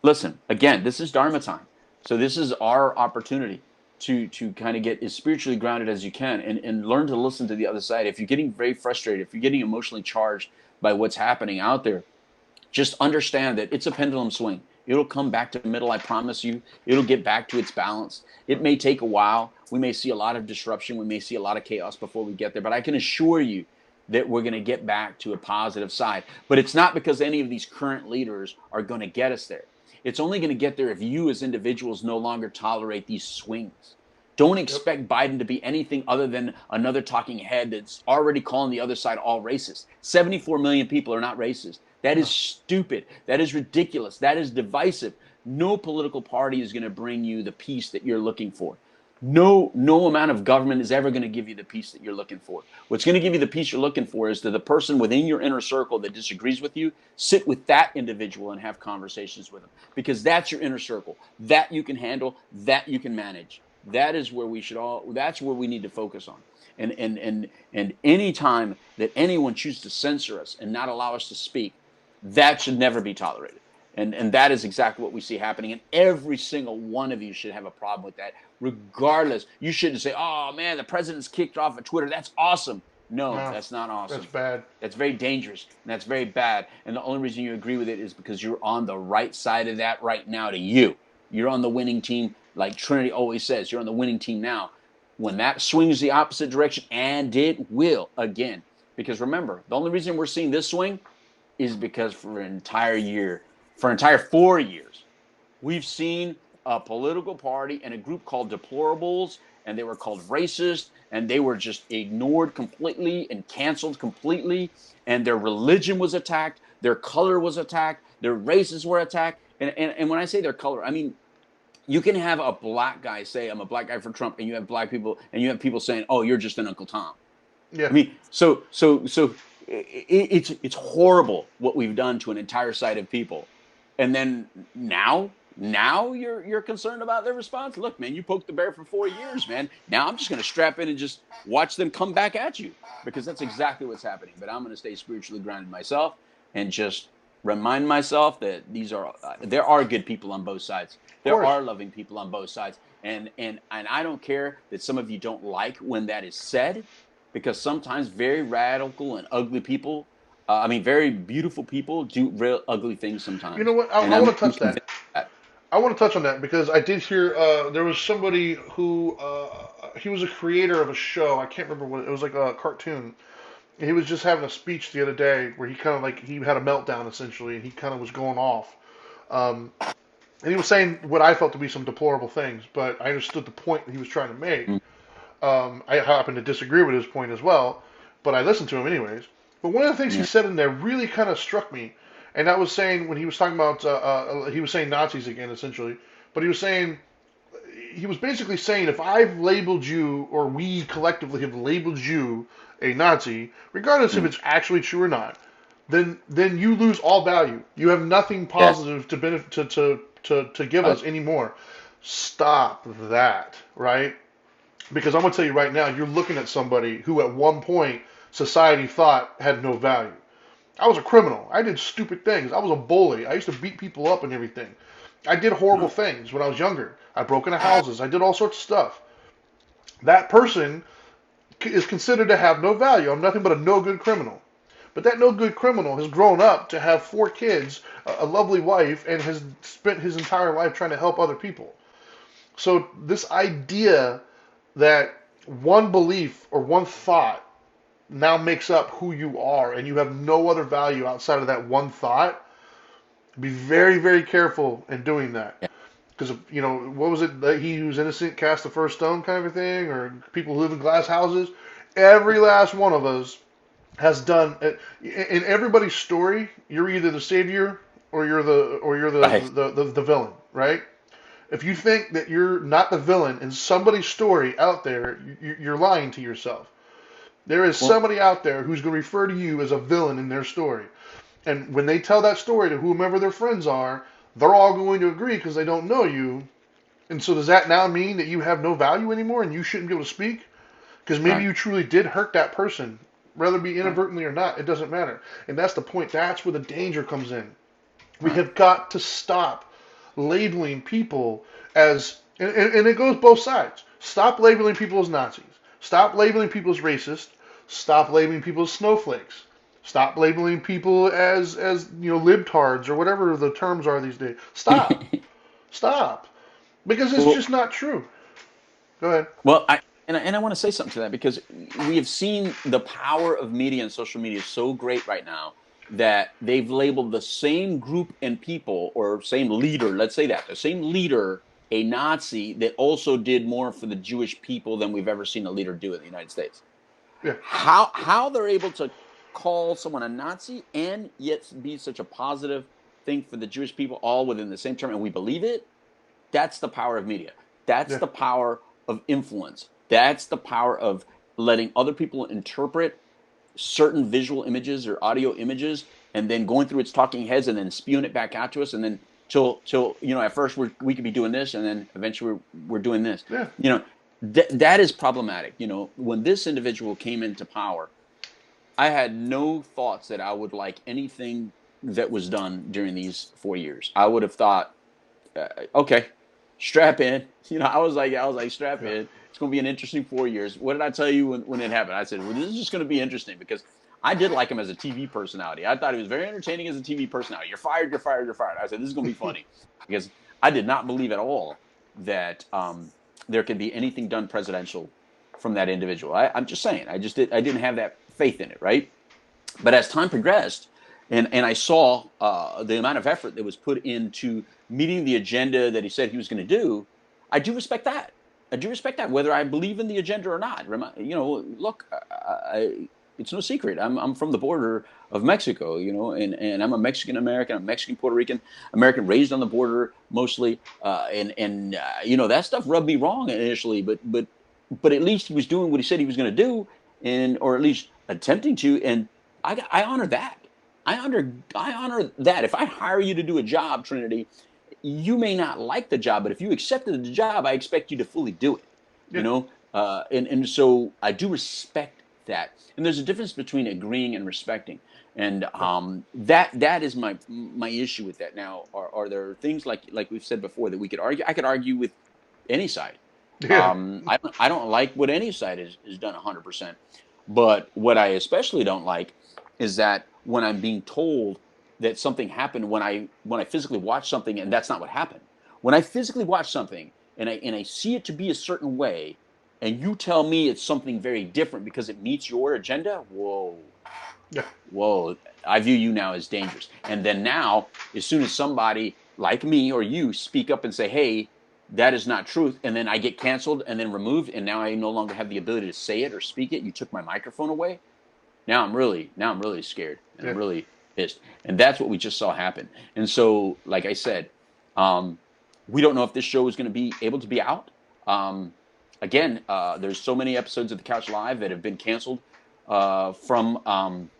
Listen, again, this is Dharma time. So this is our opportunity to kind of get as spiritually grounded as you can, and learn to listen to the other side. If you're getting very frustrated, if you're getting emotionally charged by what's happening out there, just understand that it's a pendulum swing. It'll come back to the middle. I promise you. It'll get back to its balance. It may take a while. We may see a lot of disruption. We may see a lot of chaos before we get there. But I can assure you that we're going to get back to a positive side. But it's not because any of these current leaders are going to get us there. It's only going to get there if you as individuals no longer tolerate these swings. Don't Yep. expect Biden to be anything other than another talking head that's already calling the other side all racist. 74 million people are not racist. That is No. stupid. That is ridiculous. That is divisive. No political party is going to bring you the peace that you're looking for. No amount of government is ever going to give you the peace that you're looking for. What's going to give you the peace you're looking for is that the person within your inner circle that disagrees with you, sit with that individual and have conversations with them, because that's your inner circle. That you can handle, that you can manage. That is where we should all, that's where we need to focus on. And any time that anyone chooses to censor us and not allow us to speak, that should never be tolerated. And that is exactly what we see happening. And every single one of you should have a problem with that, regardless. You shouldn't say, oh, man, the president's kicked off of Twitter. That's awesome. No, No. that's not awesome. That's bad. That's very dangerous. And that's very bad. And the only reason you agree with it is because you're on the right side of that right now to you. You're on the winning team. Like Trinity always says, you're on the winning team now. When that swings the opposite direction, and it will again. Because remember, the only reason we're seeing this swing is because for an entire year, for an entire 4 years, we've seen a political party and a group called deplorables, and they were called racist, and they were just ignored completely and canceled completely, and their religion was attacked, their color was attacked, their races were attacked. And when I say their color, I mean, you can have a black guy say, I'm a black guy for Trump, and you have black people, and you have people saying, oh, you're just an Uncle Tom. Yeah. I mean, so it's horrible what we've done to an entire side of people. And then now you're concerned about their response. Look, man, you poked the bear for 4 years, man. Now I'm just going to strap in and just watch them come back at you, because that's exactly what's happening. But I'm going to stay spiritually grounded myself and just remind myself that there are good people on both sides. There are loving people on both sides. And I don't care that some of you don't like when that is said, because sometimes very radical and ugly people, very beautiful people do real ugly things sometimes. You know what? I want to touch that. I want to touch on that because I did hear there was somebody who he was a creator of a show. I can't remember what it was, like a cartoon. And he was just having a speech the other day where he kind of he had a meltdown essentially, and he kind of was going off. And he was saying what I felt to be some deplorable things, but I understood the point that he was trying to make. I happen to disagree with his point as well, but I listened to him anyways. But one of the things he said in there really kind of struck me, and that was saying when he was talking about he was saying Nazis again essentially, but he was basically saying if I've labeled you, or we collectively have labeled you a Nazi, regardless if it's actually true or not, then you lose all value. You have nothing positive to benefit to give us anymore. Stop that, right? Because I'm going to tell you right now, you're looking at somebody who at one point society thought had no value. I was a criminal. I did stupid things. I was a bully. I used to beat people up and everything. I did horrible things when I was younger. I broke into houses. I did all sorts of stuff. That person is considered to have no value. I'm nothing but a no-good criminal. But that no-good criminal has grown up to have 4 kids, a lovely wife, and has spent his entire life trying to help other people. So this idea that one belief or one thought now makes up who you are, and you have no other value outside of that one thought, be very, very careful in doing that. Because, what was it, that he who's innocent cast the first stone kind of a thing, or people who live in glass houses? Every last one of us has done, in everybody's story, you're either the savior or you're the villain, right? If you think that you're not the villain in somebody's story out there, you're lying to yourself. There is somebody out there who's going to refer to you as a villain in their story. And when they tell that story to whomever their friends are, they're all going to agree because they don't know you. And so does that now mean that you have no value anymore and you shouldn't be able to speak? Because maybe you truly did hurt that person, whether it be inadvertently or not. It doesn't matter. And that's the point. That's where the danger comes in. We have got to stop labeling people as, and it goes both sides. Stop labeling people as Nazis. Stop labeling people as racist. Stop labeling people as snowflakes. Stop labeling people as libtards or whatever the terms are these days. Stop. Stop. Because it's just not true. Go ahead. Well, And I want to say something to that, because we have seen the power of media and social media is so great right now that they've labeled the same group and people, or same leader, let's say that, the same leader, a Nazi that also did more for the Jewish people than we've ever seen a leader do in the United States. Yeah. How they're able to call someone a Nazi and yet be such a positive thing for the Jewish people, all within the same term, and we believe it, that's the power of media. That's Yeah. the power of influence. That's the power of letting other people interpret certain visual images or audio images, and then going through its talking heads and then spewing it back out to us, and then till at first we could be doing this, and then eventually we're doing this. Yeah. That is problematic. When this individual came into power, I had no thoughts that I would like anything that was done during these 4 years. I would have thought, okay, strap in. I was like, strap Yeah. in. It's going to be an interesting 4 years. What did I tell you when it happened? I said, well, this is just going to be interesting, because I did like him as a TV personality. I thought he was very entertaining as a TV personality. You're fired. You're fired. You're fired. I said, this is going to be funny, because I did not believe at all that there could be anything done presidential from that individual. I'm just saying. I didn't have that faith in it, right? But as time progressed, and I saw the amount of effort that was put into meeting the agenda that he said he was going to do, I do respect that. I do respect that, whether I believe in the agenda or not. Look, it's no secret. I'm from the border of Mexico, and I'm a Mexican American. I'm Mexican Puerto Rican American, raised on the border mostly, and that stuff rubbed me wrong initially, but at least he was doing what he said he was going to do, or at least attempting to, and I honor that. I honor that. If I hire you to do a job, Trinity, you may not like the job, but if you accepted the job, I expect you to fully do it. Yeah. And so I do respect that. And there's a difference between agreeing and respecting. And that is my issue with that. Now, are there things like we've said before that we could argue? I could argue with any side. Yeah. I don't like what any side is done 100%. But what I especially don't like is that when I'm being told that something happened, when I physically watch something and that's not what happened. When I physically watch something and I see it to be a certain way, and you tell me it's something very different because it meets your agenda, Yeah. whoa, I view you now as dangerous. And then now, as soon as somebody like me or you speak up and say, hey, that is not truth, and then I get canceled and then removed, and now I no longer have the ability to say it or speak it, you took my microphone away. Now I'm really scared, and Yeah. I'm really pissed. And that's what we just saw happen. And so, like I said, we don't know if this show is going to be able to be out. Again, there's so many episodes of The Couch Live that have been canceled from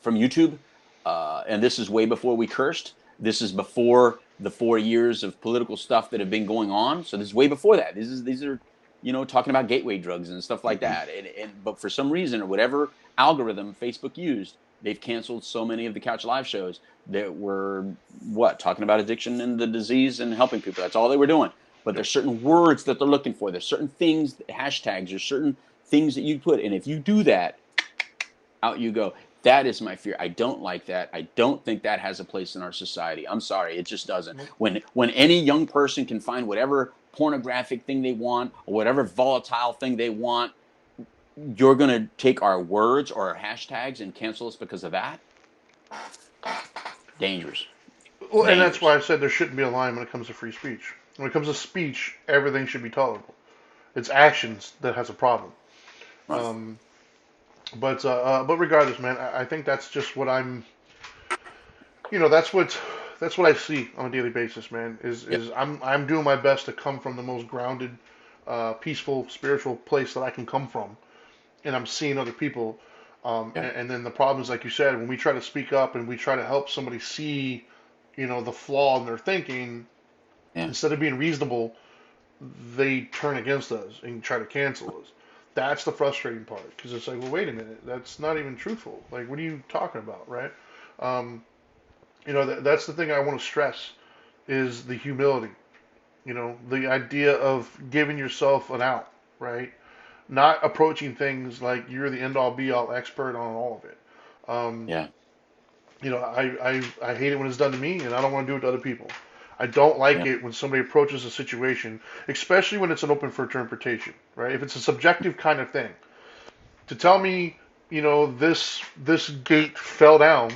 YouTube, and this is way before we cursed. This is before the 4 years of political stuff that have been going on. So this is way before that. These are talking about gateway drugs and stuff like that. But for some reason, or whatever algorithm Facebook used, they've canceled so many of the Couch Live shows that were talking about addiction and the disease and helping people. That's all they were doing. But there's certain words that they're looking for. There's certain things, hashtags, there's certain things that you put. And if you do that, out you go. That is my fear. I don't like that. I don't think that has a place in our society. I'm sorry, it just doesn't. When any young person can find whatever pornographic thing they want or whatever volatile thing they want, you're going to take our words or our hashtags and cancel us because of that? Dangerous. Well, and that's why I said there shouldn't be a line when it comes to free speech. When it comes to speech, everything should be tolerable. It's actions that has a problem. Right. But regardless, man, I think that's just what I'm. That's what I see on a daily basis, man. Is I'm doing my best to come from the most grounded, peaceful, spiritual place that I can come from, and I'm seeing other people. And then the problem is, like you said, when we try to speak up and we try to help somebody see, the flaw in their thinking, instead of being reasonable, they turn against us and try to cancel us. That's the frustrating part, because it's like, well, wait a minute, that's not even truthful. Like, what are you talking about, right? That's the thing I want to stress is the humility. The idea of giving yourself an out, right? Not approaching things like you're the end all be all expert on all of it. Um, I hate it when it's done to me, and I don't want to do it to other people. I don't like Yeah. it when somebody approaches a situation, especially when it's an open for interpretation, right? If it's a subjective kind of thing, to tell me, this gate fell down,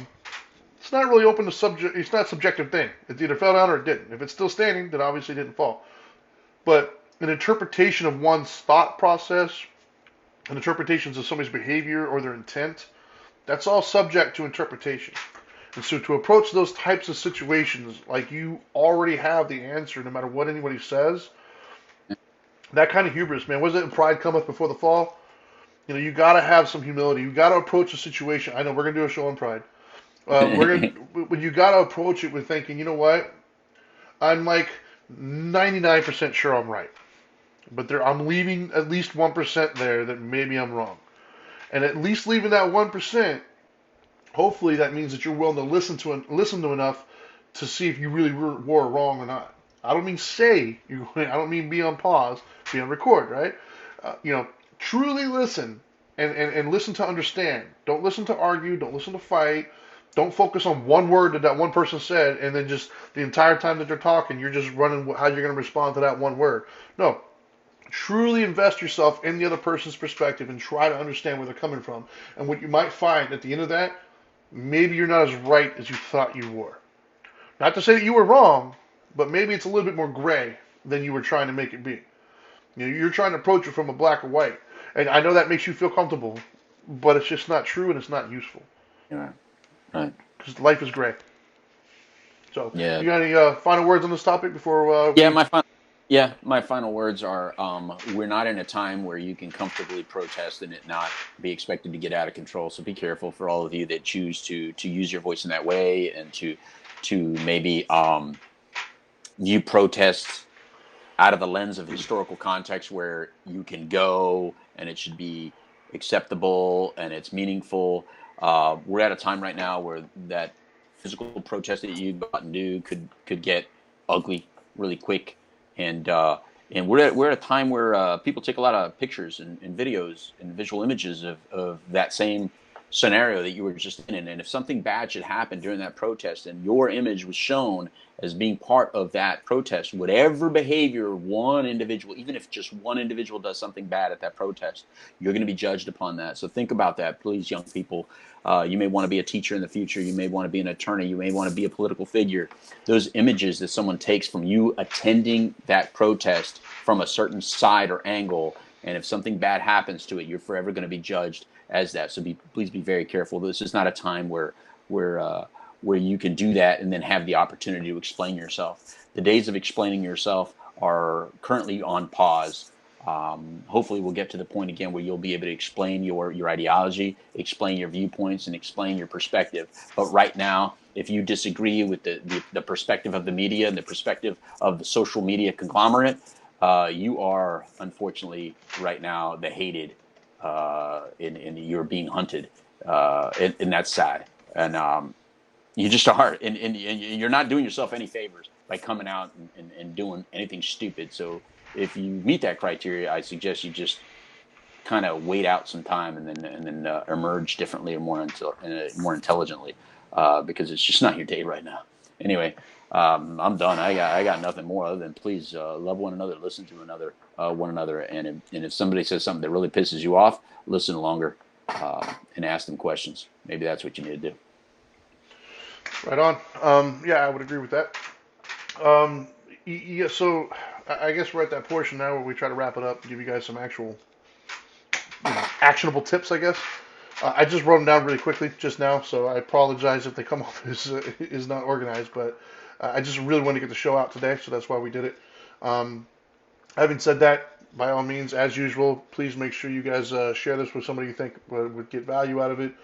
it's not really open to subject. It's not a subjective thing. It either fell down or it didn't. If it's still standing, then obviously it didn't fall. But an interpretation of one's thought process, an interpretations of somebody's behavior or their intent, that's all subject to interpretation. And so to approach those types of situations like you already have the answer no matter what anybody says, that kind of hubris, man, was it pride cometh before the fall? You got to have some humility. You got to approach a situation. I know we're going to do a show on pride. When you got to approach it with thinking, you know what? I'm like 99% sure I'm right. But I'm leaving at least 1% there that maybe I'm wrong. And at least leaving that 1%, hopefully that means that you're willing to listen to enough to see if you really were wrong or not. I don't mean say you. I don't mean be on pause, be on record, right? Truly listen and listen to understand. Don't listen to argue. Don't listen to fight. Don't focus on one word that one person said, and then just the entire time that they're talking, you're just running how you're going to respond to that one word. No, truly invest yourself in the other person's perspective and try to understand where they're coming from. And what you might find at the end of that, maybe you're not as right as you thought you were. Not to say that you were wrong, but maybe it's a little bit more gray than you were trying to make it be. You're trying to approach it from a black or white. And I know that makes you feel comfortable, but it's just not true and it's not useful. Right. Right. Because life is gray. So, Yeah. you got any final words on this topic before Yeah. we... My final words are: we're not in a time where you can comfortably protest and it not be expected to get out of control. So be careful for all of you that choose to use your voice in that way and to maybe view protests out of the lens of historical context where you can go and it should be acceptable and it's meaningful. We're at a time right now where that physical protest that you go out and do could get ugly really quick, and we're at a time where people take a lot of pictures and videos and visual images of that same scenario that you were just in. And if something bad should happen during that protest and your image was shown as being part of that protest, whatever behavior one individual, even if just one individual does something bad at that protest, you're going to be judged upon that. So think about that, please, young people. You may want to be a teacher in the future. You may want to be an attorney. You may want to be a political figure. Those images that someone takes from you attending that protest from a certain side or angle, and if something bad happens to it, you're forever going to be judged as that. So please be very careful. This is not a time where you can do that and then have the opportunity to explain yourself. The days of explaining yourself are currently on pause. Hopefully we'll get to the point again where you'll be able to explain your ideology, explain your viewpoints, and explain your perspective. But right now, if you disagree with the perspective of the media and the perspective of the social media conglomerate, you are unfortunately right now the hated, and you're being hunted, and that's sad. And you just are, and you're not doing yourself any favors by coming out and doing anything stupid. So if you meet that criteria, I suggest you just kind of wait out some time and then emerge differently and more intelligently, because it's just not your day right now. Anyway, I'm done. I got nothing more other than please love one another, listen to one another, and if somebody says something that really pisses you off, listen longer and ask them questions. Maybe that's what you need to do. Right on. Yeah, I would agree with that. Yeah, so I guess we're at that portion now where we try to wrap it up and give you guys some actual, actionable tips, I guess. I just wrote them down really quickly just now, so I apologize if they come off as is not organized, but I just really wanted to get the show out today, so that's why we did it. Um, Having said that, by all means, as usual, please make sure you guys share this with somebody you think would get value out of it.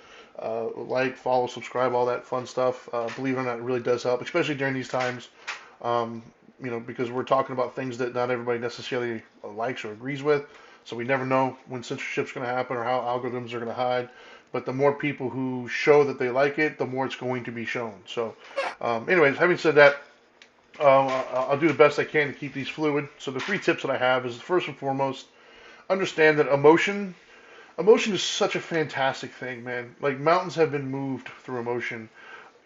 Like, follow, subscribe, all that fun stuff. Believe it or not, it really does help, especially during these times. Because we're talking about things that not everybody necessarily likes or agrees with. So we never know when censorship's going to happen or how algorithms are going to hide. But the more people who show that they like it, the more it's going to be shown. So, anyways, having said that, I'll do the best I can to keep these fluid. So the 3 tips that I have is, first and foremost, understand that emotion is such a fantastic thing, man. Like, mountains have been moved through emotion.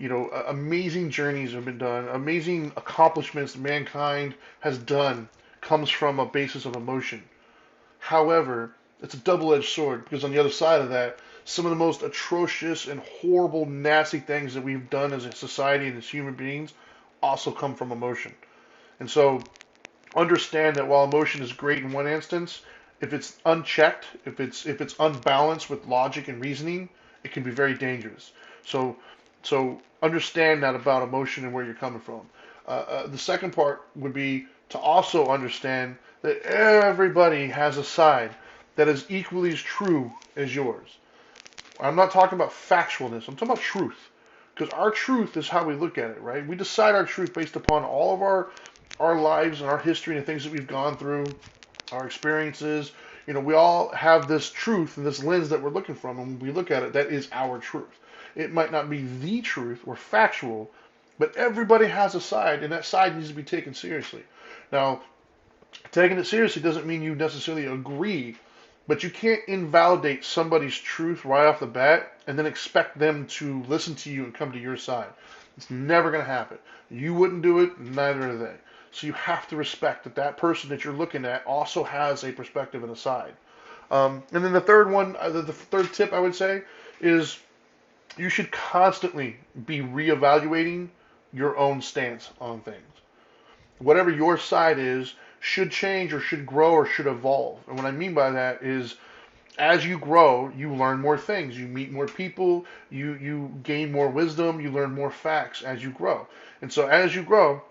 Amazing journeys have been done, amazing accomplishments mankind has done comes from a basis of emotion. However, it's a double-edged sword because on the other side of that, some of the most atrocious and horrible, nasty things that we've done as a society and as human beings also come from emotion. And so understand that while emotion is great in one instance, if it's unchecked, if it's unbalanced with logic and reasoning, it can be very dangerous. So so understand that about emotion and where you're coming from. The second part would be to also understand that everybody has a side that is equally as true as yours. I'm not talking about factualness. I'm talking about truth. Because our truth is how we look at it, right? We decide our truth based upon all of our lives and our history and the things that we've gone through, our experiences. We all have this truth and this lens that we're looking from, and when we look at it, that is our truth. It might not be the truth or factual, but everybody has a side, and that side needs to be taken seriously. Now, taking it seriously doesn't mean you necessarily agree, but you can't invalidate somebody's truth right off the bat and then expect them to listen to you and come to your side. It's never going to happen. You wouldn't do it, neither are they. So you have to respect that that person that you're looking at also has a perspective and a side. And then the third one, the third tip I would say is you should constantly be reevaluating your own stance on things. Whatever your side is should change or should grow or should evolve. And what I mean by that is as you grow, you learn more things. You meet more people. You gain more wisdom. You learn more facts as you grow. And so as you grow,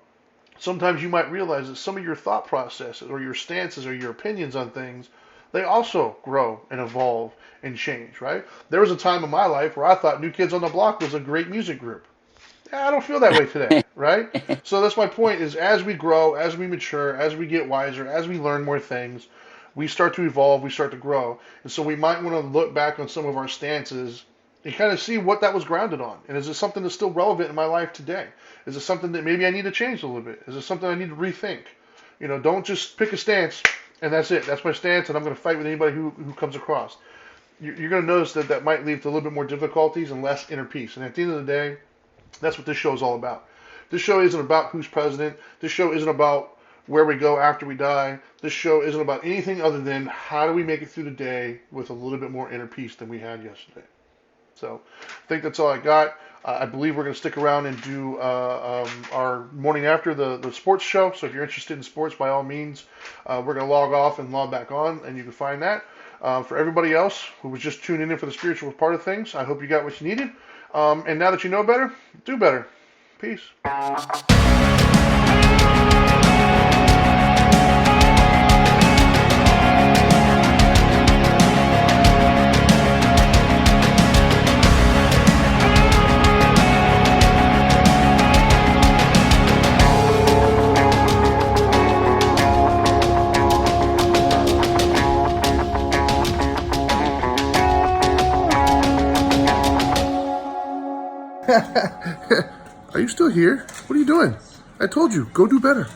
sometimes you might realize that some of your thought processes or your stances or your opinions on things, they also grow and evolve and change, right? There was a time in my life where I thought New Kids on the Block was a great music group. I don't feel that way today, right? So that's my point is as we grow, as we mature, as we get wiser, as we learn more things, we start to evolve, we start to grow. And so we might want to look back on some of our stances and kind of see what that was grounded on. And is it something that's still relevant in my life today? Is it something that maybe I need to change a little bit? Is it something I need to rethink? Don't just pick a stance and that's it. That's my stance and I'm going to fight with anybody who comes across. You're going to notice that that might lead to a little bit more difficulties and less inner peace. And at the end of the day, that's what this show is all about. This show isn't about who's president. This show isn't about where we go after we die. This show isn't about anything other than how do we make it through the day with a little bit more inner peace than we had yesterday. So I think that's all I got. I believe we're going to stick around and do our morning after the sports show. So if you're interested in sports, by all means, we're going to log off and log back on, and you can find that. For everybody else who was just tuning in for the spiritual part of things, I hope you got what you needed. And now that you know better, do better. Peace. Are you still here? What are you doing? I told you, go do better.